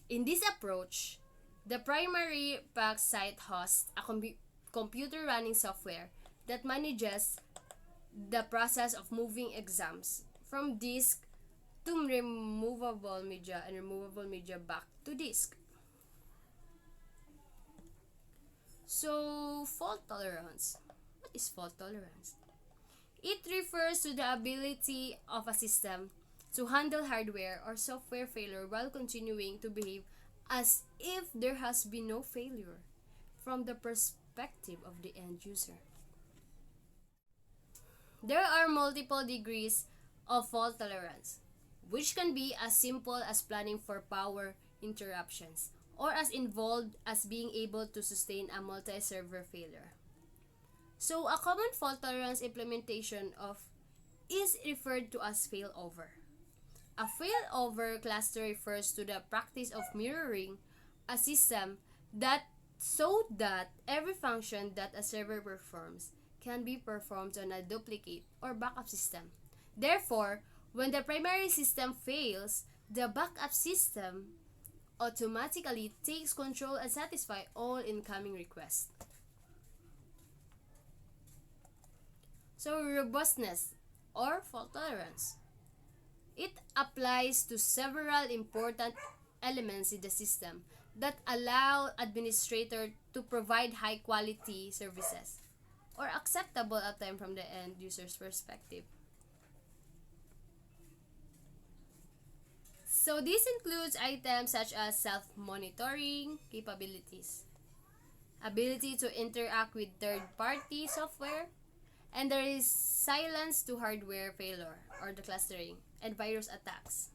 In this approach, the primary PAC site hosts a computer running software that manages the process of moving exams from disk to removable media and removable media back to disk. So, fault tolerance. What is fault tolerance? It refers to the ability of a system to handle hardware or software failure while continuing to behave as if there has been no failure from the perspective of the end user. There are multiple degrees of fault tolerance, which can be as simple as planning for power interruptions or as involved as being able to sustain a multi-server failure. So, a common fault tolerance implementation of is referred to as failover. A failover cluster refers to the practice of mirroring a system so that every function that a server performs can be performed on a duplicate or backup system. Therefore, when the primary system fails, the backup system automatically takes control and satisfies all incoming requests. So, robustness or fault tolerance. It applies to several important elements in the system that allow administrator to provide high quality services or acceptable uptime from the end user's perspective. So this includes items such as self-monitoring capabilities, ability to interact with third-party software, and there is silence to hardware failure or the clustering and virus attacks.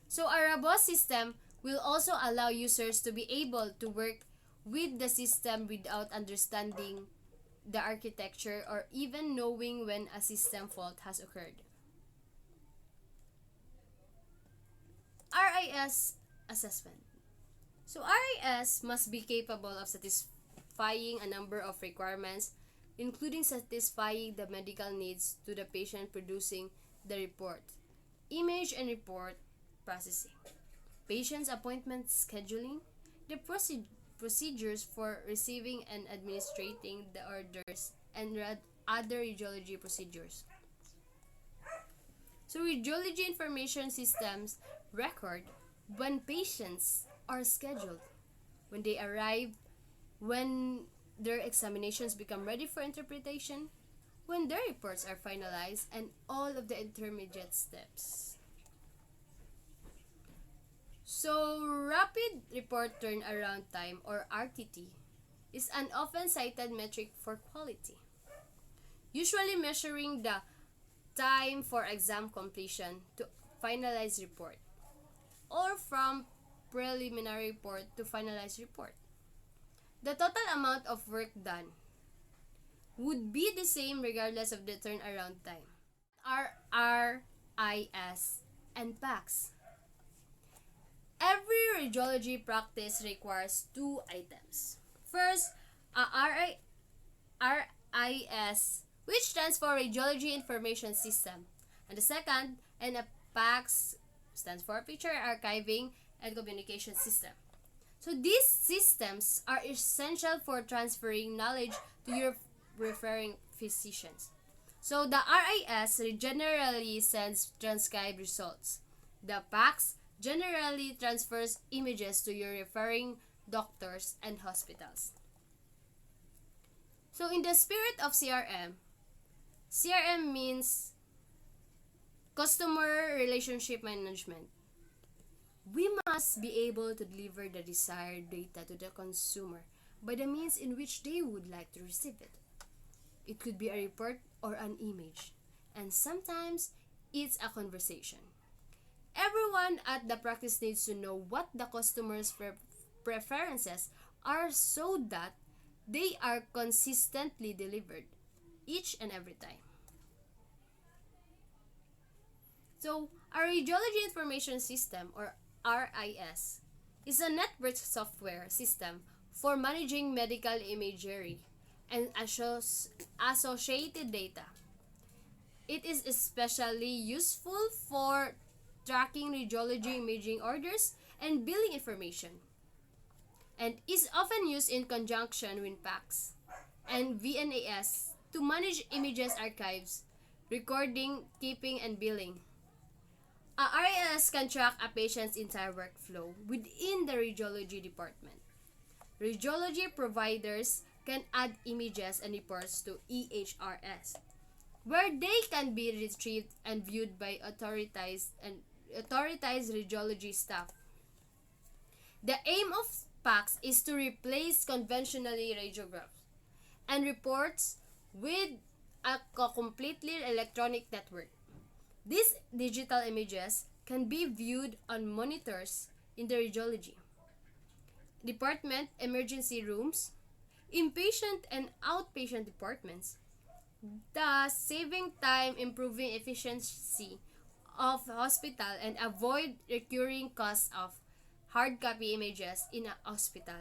So a robust system will also allow users to be able to work with the system without understanding the architecture or even knowing when a system fault has occurred. RIS assessment. So RIS must be capable of satisfying a number of requirements, including satisfying the medical needs to the patient producing the report, image and report processing, patient's appointment scheduling, the procedures for receiving and administrating the orders, and other radiology procedures. So radiology information systems record when patients are scheduled, when they arrive, when their examinations become ready for interpretation, when their reports are finalized, and all of the intermediate steps. So, rapid report turnaround time, or RTT, is an often cited metric for quality, usually measuring the time for exam completion to finalized report, or from preliminary report to finalized report. The total amount of work done would be the same regardless of the turnaround time. RIS and PACS. Every radiology practice requires two items. First, a RIS, which stands for Radiology Information System, and the second, and a PACS, stands for Picture Archiving and Communication System. So these systems are essential for transferring knowledge to your referring physicians. So the RIS generally sends transcribed results. The PACS generally transfers images to your referring doctors and hospitals. So in the spirit of CRM means customer relationship management. We must be able to deliver the desired data to the consumer by the means in which they would like to receive it. It could be a report or an image, and sometimes it's a conversation. Everyone at the practice needs to know what the customer's preferences are so that they are consistently delivered each and every time. So, a radiology information system, or RIS, is a network software system for managing medical imagery and associated data. It is especially useful for tracking radiology imaging orders and billing information, and is often used in conjunction with PACS and VNAS to manage images archives, recording, keeping, and billing. A RIS can track a patient's entire workflow within the radiology department. Radiology providers can add images and reports to EHRS, where they can be retrieved and viewed by authorized radiology staff. The aim of PACS is to replace conventionally radiographs and reports with a completely electronic network. These digital images can be viewed on monitors in the radiology department, emergency rooms, inpatient and outpatient departments, thus saving time, improving efficiency of hospital, and avoid recurring costs of hard copy images in a hospital.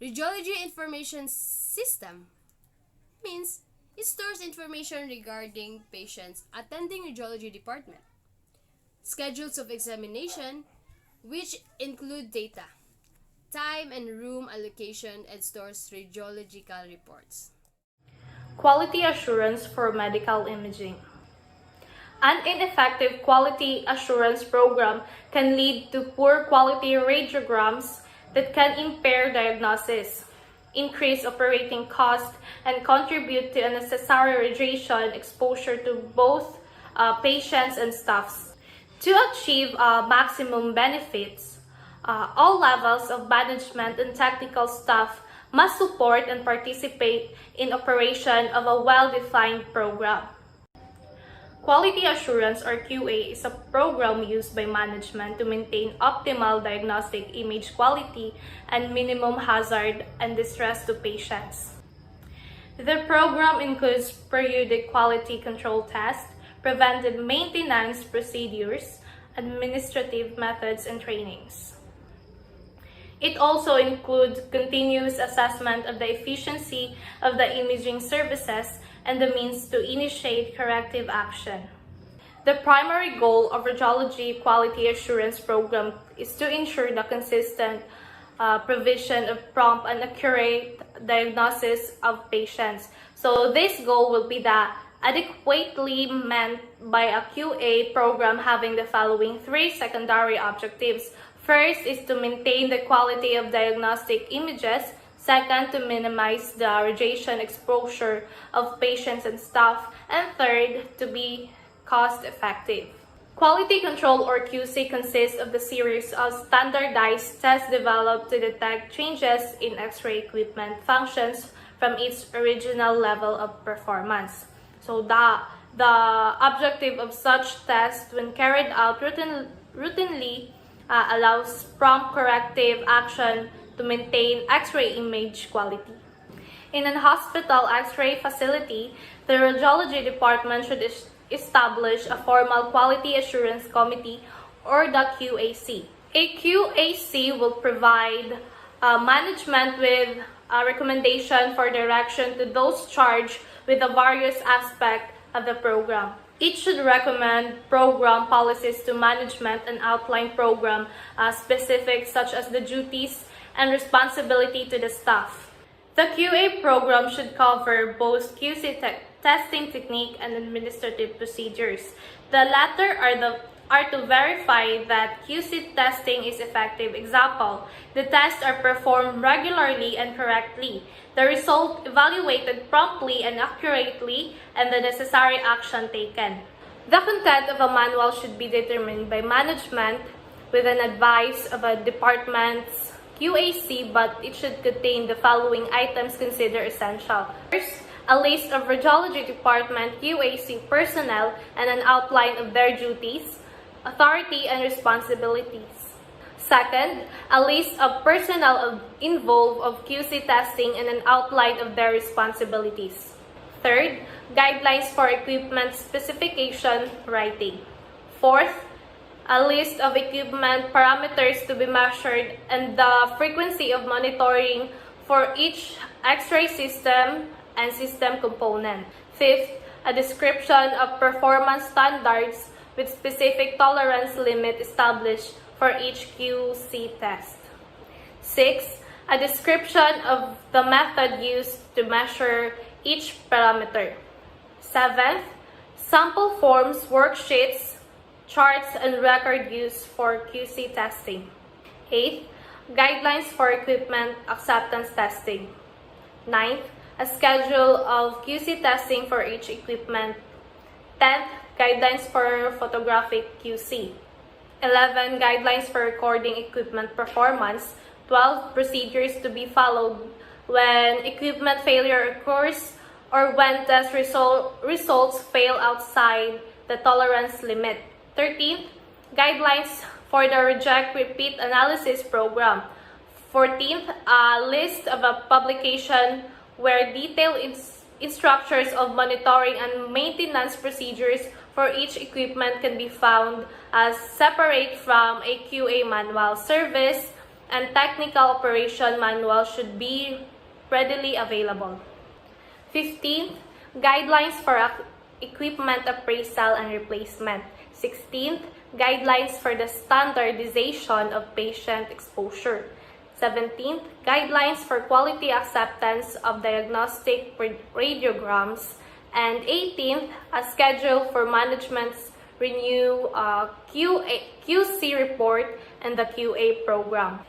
Radiology information system means it stores information regarding patients attending radiology department, schedules of examination, which include data, time and room allocation, and stores radiological reports. Quality assurance for medical imaging. An ineffective quality assurance program can lead to poor quality radiograms that can impair diagnosis, increase operating costs, and contribute to unnecessary radiation exposure to both patients and staffs. To achieve maximum benefits, all levels of management and technical staff must support and participate in operation of a well-defined program. Quality assurance, or QA, is a program used by management to maintain optimal diagnostic image quality and minimum hazard and distress to patients. The program includes periodic quality control tests, preventive maintenance procedures, administrative methods, and trainings. It also includes continuous assessment of the efficiency of the imaging services and the means to initiate corrective action. The primary goal of Radiology Quality Assurance Program is to ensure the consistent provision of prompt and accurate diagnosis of patients. So this goal will be adequately met by a QA program having the following three secondary objectives. First is to maintain the quality of diagnostic images. Second, to minimize the radiation exposure of patients and staff. And third, to be cost-effective. Quality control, or QC, consists of the series of standardized tests developed to detect changes in X-ray equipment functions from its original level of performance. So the objective of such tests, when carried out routinely, allows prompt corrective action to maintain X-ray image quality. In a hospital X-ray facility, the radiology department should establish a formal quality assurance committee, or the QAC. A QAC will provide management with a recommendation for direction to those charged with the various aspects of the program. It should recommend program policies to management and outline program specifics such as the duties and responsibility to the staff. The QA program should cover both QC testing technique, and administrative procedures. The latter are to verify that QC testing is effective. Example, the tests are performed regularly and correctly, the result evaluated promptly and accurately, and the necessary action taken. The content of a manual should be determined by management with an advice of a department's QAC, but it should contain the following items considered essential. First, a list of radiology department QAC personnel and an outline of their duties, authority, and responsibilities. Second, a list of personnel involved of QC testing and an outline of their responsibilities. Third, guidelines for equipment specification writing. Fourth, a list of equipment parameters to be measured and the frequency of monitoring for each X-ray system and system component. Fifth, a description of performance standards with specific tolerance limit established for each QC test. Sixth, a description of the method used to measure each parameter. Seventh, sample forms, worksheets, charts, and record use for QC testing. Eighth, guidelines for equipment acceptance testing. Ninth, a schedule of QC testing for each equipment. 10th, guidelines for photographic QC. 11, guidelines for recording equipment performance. 12, procedures to be followed when equipment failure occurs or when test results fail outside the tolerance limit. 13th, guidelines for the reject repeat analysis program. 14th, a list of a publication where detailed instructions of monitoring and maintenance procedures for each equipment can be found as separate from a QA manual. Service and technical operation manual should be readily available. 15th, guidelines for equipment appraisal and replacement. 16th, guidelines for the standardization of patient exposure. 17th, guidelines for quality acceptance of diagnostic radiograms. And 18th, a schedule for management's renew QC report and the QA program.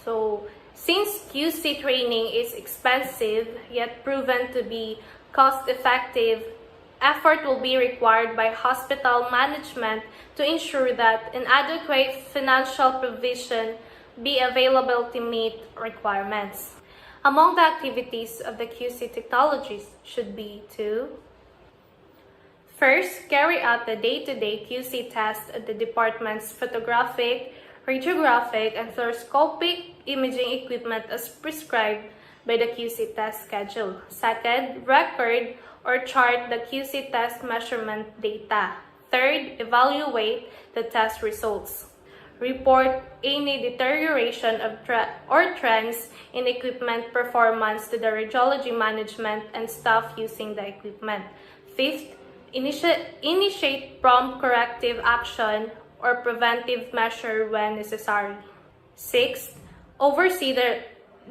So, since QC training is expensive yet proven to be cost-effective, effort will be required by hospital management to ensure that an adequate financial provision be available to meet requirements. Among the activities of the QC technologies should be to first, carry out the day-to-day QC test at the department's photographic, radiographic, and fluoroscopic imaging equipment as prescribed by the QC test schedule. Second, record or chart the QC test measurement data. Third, evaluate the test results. Report any deterioration of or trends in equipment performance to the radiology management and staff using the equipment. Fifth, initiate prompt corrective action or preventive measure when necessary. Sixth, oversee the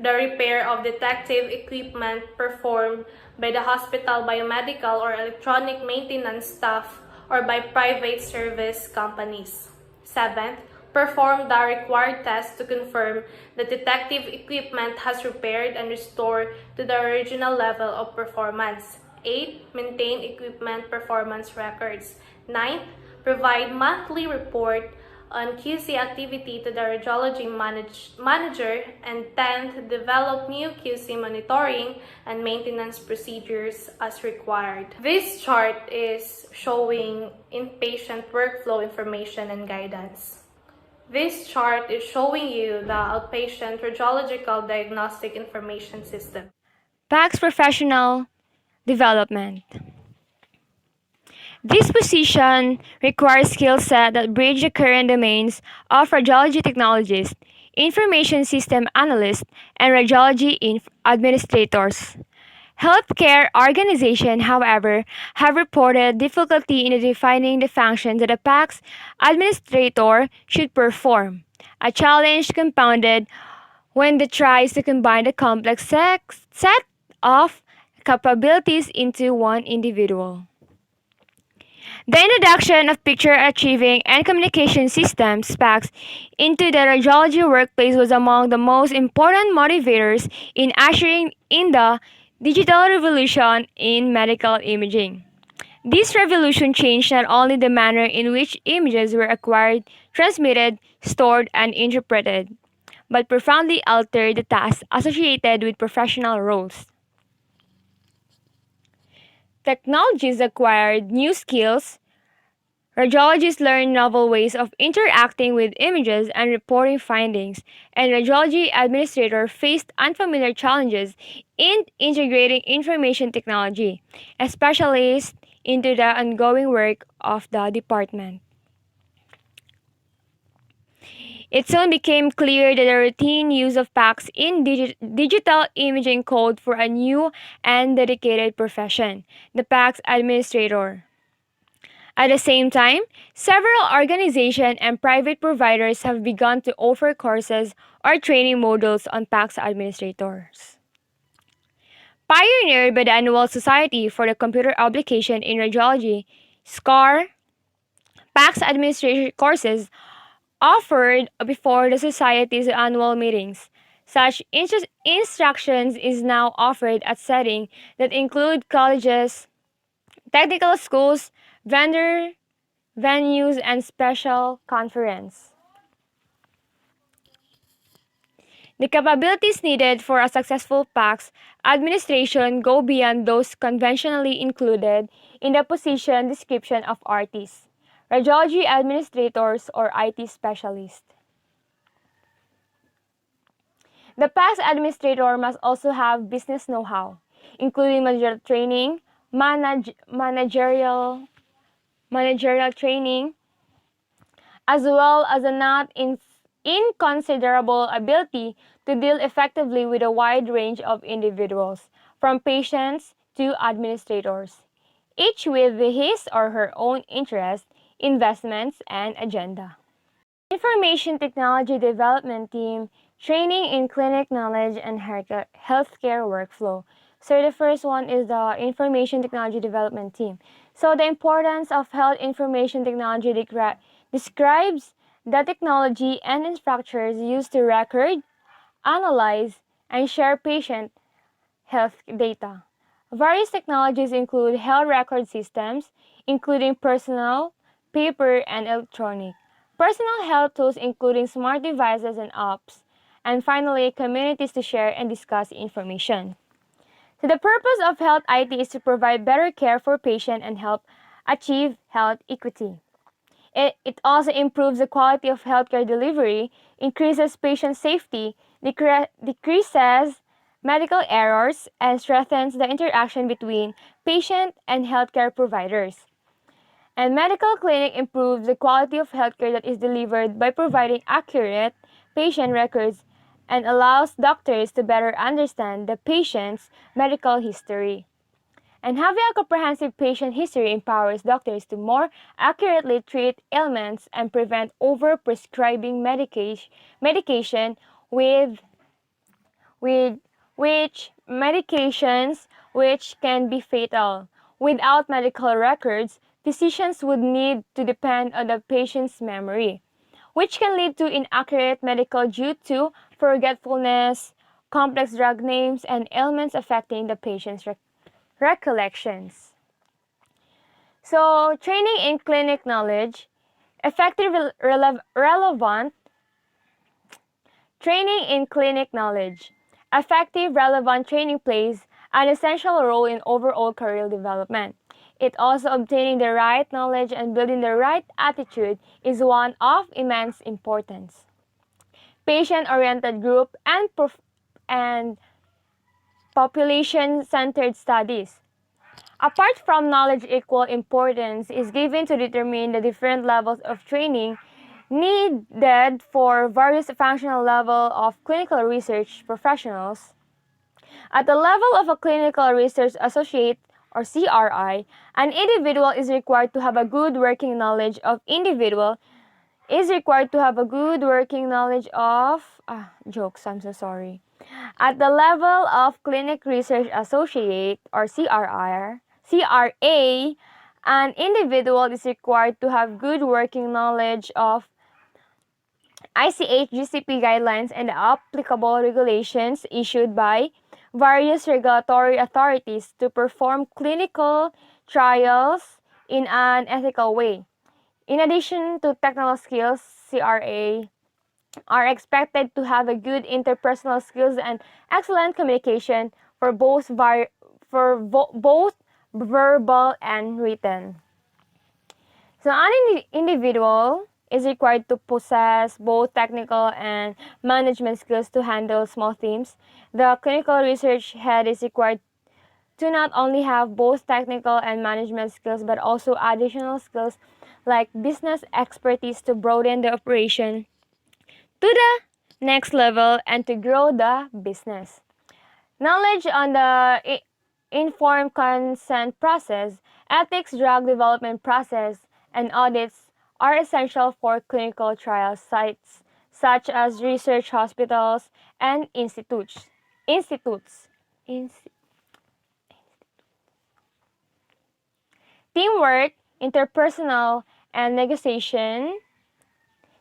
repair of detective equipment performed by the hospital biomedical or electronic maintenance staff or by private service companies. Seventh, perform the required tests to confirm that detective equipment has repaired and restored to the original level of performance. 8. Maintain equipment performance records. 9th, provide monthly report on QC activity to the radiology manager. And 10th, develop new QC monitoring and maintenance procedures as required. This chart is showing inpatient workflow information and guidance. This chart is showing you the outpatient radiological diagnostic information system. PACS Professional Development. This position requires skill set that bridge the current domains of radiology technologists, information system analysts, and radiology administrators. Healthcare organizations, however, have reported difficulty in defining the functions that a PACS administrator should perform, a challenge compounded when they tries to combine the complex set of capabilities into one individual. The introduction of picture achieving and communication systems (PACS) into the radiology workplace was among the most important motivators in ushering in the digital revolution in medical imaging. This revolution changed not only the manner in which images were acquired, transmitted, stored, and interpreted, but profoundly altered the tasks associated with professional roles. Technologies acquired new skills. Radiologists learn novel ways of interacting with images and reporting findings, and radiology administrators faced unfamiliar challenges in integrating information technology, especially into the ongoing work of the department. It soon became clear that the routine use of PACS in digital imaging called for a new and dedicated profession, the PACS administrator. At the same time, several organizations and private providers have begun to offer courses or training modules on PACS administrators. Pioneered by the Annual Society for the Computer Application in Radiology, SCAR, PACS administration courses offered before the Society's annual meetings. Such instructions is now offered at settings that include colleges, technical schools, vendor venues, and special conference. The capabilities needed for a successful PACS administration go beyond those conventionally included in the position description of artists, radiology administrators, or IT specialists. The PACS administrator must also have business know-how, including managerial training, managerial training, as well as a not inconsiderable ability to deal effectively with a wide range of individuals, from patients to administrators, each with his or her own interests, investments, and agenda. Information Technology Development Team, training in clinic knowledge and healthcare workflow. So the first one is the Information Technology Development Team. So the importance of health information technology describes the technology and infrastructures used to record, analyze, and share patient health data. Various technologies include health record systems, including personal, paper, and electronic. Personal health tools including smart devices and apps. And finally, communities to share and discuss information. So the purpose of health IT is to provide better care for patients and help achieve health equity. It also improves the quality of healthcare delivery, increases patient safety, decreases medical errors, and strengthens the interaction between patient and healthcare providers. And medical clinic improves the quality of healthcare that is delivered by providing accurate patient records and allows doctors to better understand the patient's medical history. And having a comprehensive patient history empowers doctors to more accurately treat ailments and prevent overprescribing medication with which medications which can be fatal. Without medical records, physicians would need to depend on the patient's memory, which can lead to inaccurate medical due to forgetfulness, complex drug names, and ailments affecting the patient's recollections. So, training in clinic knowledge, effective, relevant training in clinic knowledge. Effective, relevant training plays an essential role in overall career development. It also obtaining the right knowledge and building the right attitude is one of immense importance. Patient-oriented group and population-centered studies. Apart from knowledge, equal importance is given to determine the different levels of training needed for various functional level of clinical research professionals. At the level of a clinical research associate or CRI, an individual is required to have a good working knowledge of jokes, I'm so sorry. At the level of Clinic Research Associate or CRA, an individual is required to have good working knowledge of ICH GCP guidelines and the applicable regulations issued by various regulatory authorities to perform clinical trials in an ethical way. In addition to technical skills, CRA are expected to have a good interpersonal skills and excellent communication for both verbal and written. So an individual is required to possess both technical and management skills to handle small teams. The clinical research head is required to not only have both technical and management skills but also additional skills like business expertise to broaden the operation to the next level and to grow the business. Knowledge on the informed consent process, ethics, drug development process, and audits are essential for clinical trial sites such as research hospitals and institutes. Teamwork, interpersonal, and negotiation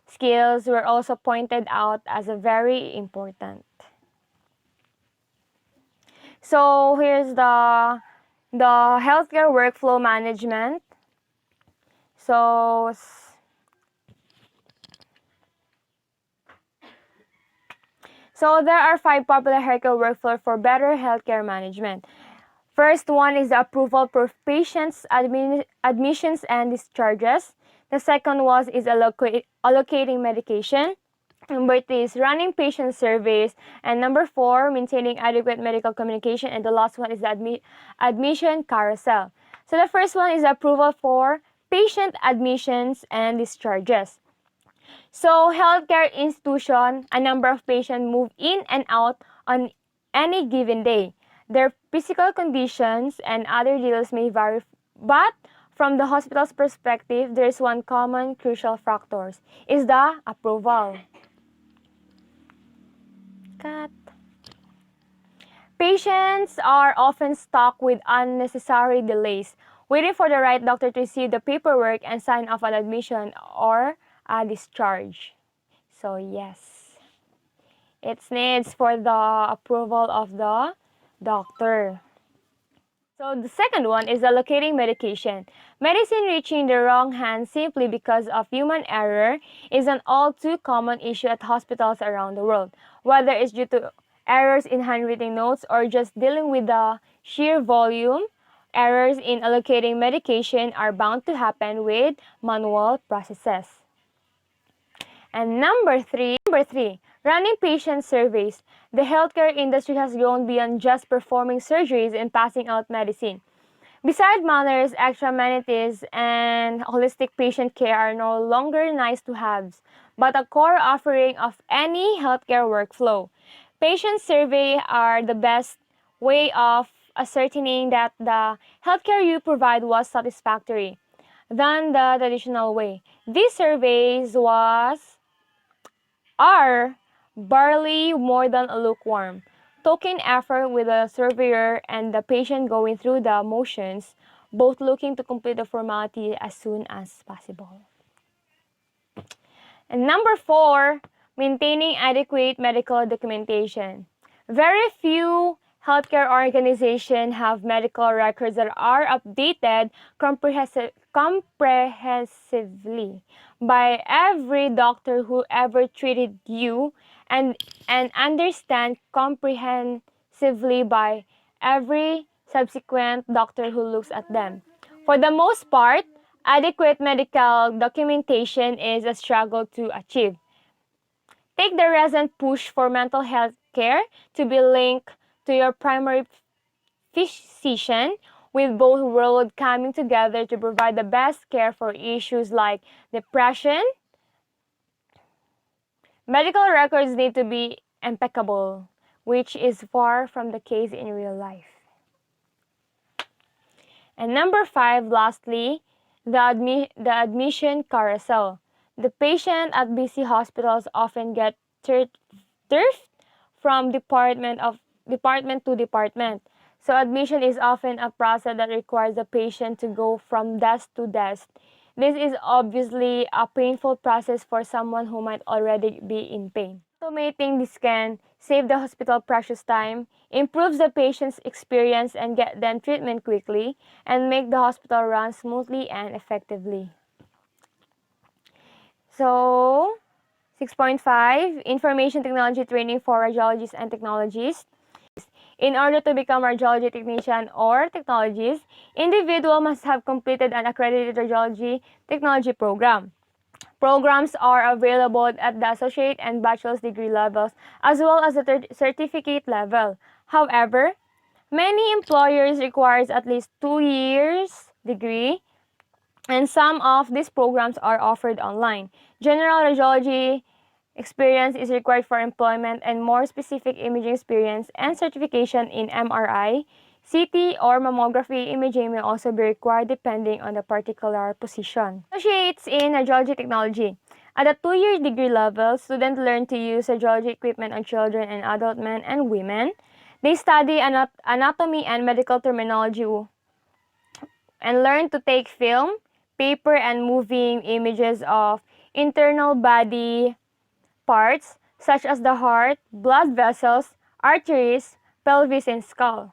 skills were also pointed out as a very important. So here's the healthcare workflow management. So there are 5 popular healthcare workflows for better healthcare management. First one is the approval for patients' admissions and discharges. The second one is allocating medication. Number 3 is running patient surveys. And number 4, maintaining adequate medical communication. And the last one is the admission carousel. So the first one is approval for patient admissions and discharges. So healthcare institution, a number of patients move in and out on any given day. Their physical conditions and other details may vary, but from the hospital's perspective, there is one common crucial factor, is the approval. Patients are often stuck with unnecessary delays, waiting for the right doctor to receive the paperwork and sign off an admission or a discharge. So yes, it needs for the approval of the doctor. So the second one is allocating medication. Medicine reaching the wrong hands simply because of human error is an all too common issue at hospitals around the world, whether it's due to errors in handwritten notes or just dealing with the sheer volume. Errors in allocating medication are bound to happen with manual processes. And number three, running patient surveys. The healthcare industry has grown beyond just performing surgeries and passing out medicine. Besides manners, extra amenities, and holistic patient care are no longer nice to haves, but a core offering of any healthcare workflow. Patient surveys are the best way of ascertaining that the healthcare you provide was satisfactory than the traditional way. These surveys are barely more than a lukewarm token effort with the surveyor and the patient going through the motions, both looking to complete the formality as soon as possible. And number 4, maintaining adequate medical documentation. Very few healthcare organizations have medical records that are updated comprehensively by every doctor who ever treated you and understand comprehensively by every subsequent doctor who looks at them. For the most part, adequate medical documentation is a struggle to achieve. Take the recent push for mental health care to be linked to your primary physician, with both worlds coming together to provide the best care for issues like depression. Medical records need to be impeccable, which is far from the case in real life. And number 5, lastly, the admission carousel. The patient at busy hospitals often get turfed from department to department. So admission is often a process that requires the patient to go from desk to desk. This is obviously a painful process for someone who might already be in pain. Automating this can save the hospital precious time, improves the patient's experience and get them treatment quickly, and make the hospital run smoothly and effectively. So, 6.5, Information Technology Training for Radiologists and Technologists. In order to become a radiology technician or technologist, individual must have completed an accredited radiology technology program. Programs are available at the associate and bachelor's degree levels as well as the certificate level. However, many employers requires at least 2 years degree and some of these programs are offered online. General radiology experience is required for employment and more specific imaging experience and certification in MRI, CT, or mammography imaging may also be required depending on the particular position. Associates in radiology technology. At the 2-year degree level, students learn to use radiology equipment on children and adult men and women. They study anatomy and medical terminology and learn to take film, paper, and moving images of internal body parts such as the heart, blood vessels, arteries, pelvis, and skull.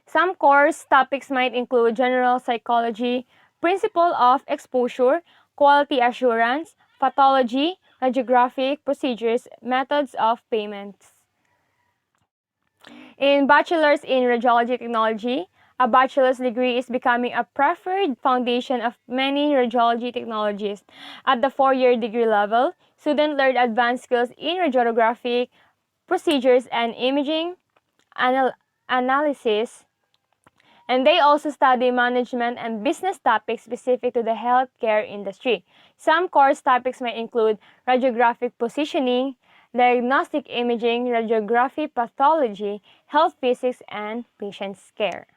Some course topics might include general psychology, principle of exposure, quality assurance, pathology, radiographic procedures, methods of payments. In Bachelor's in Radiology Technology, a bachelor's degree is becoming a preferred foundation of many radiology technologists. At the 4-year degree level, students learn advanced skills in radiographic procedures and imaging analysis, and they also study management and business topics specific to the healthcare industry. Some course topics may include radiographic positioning, diagnostic imaging, radiography pathology, health physics, and patient care.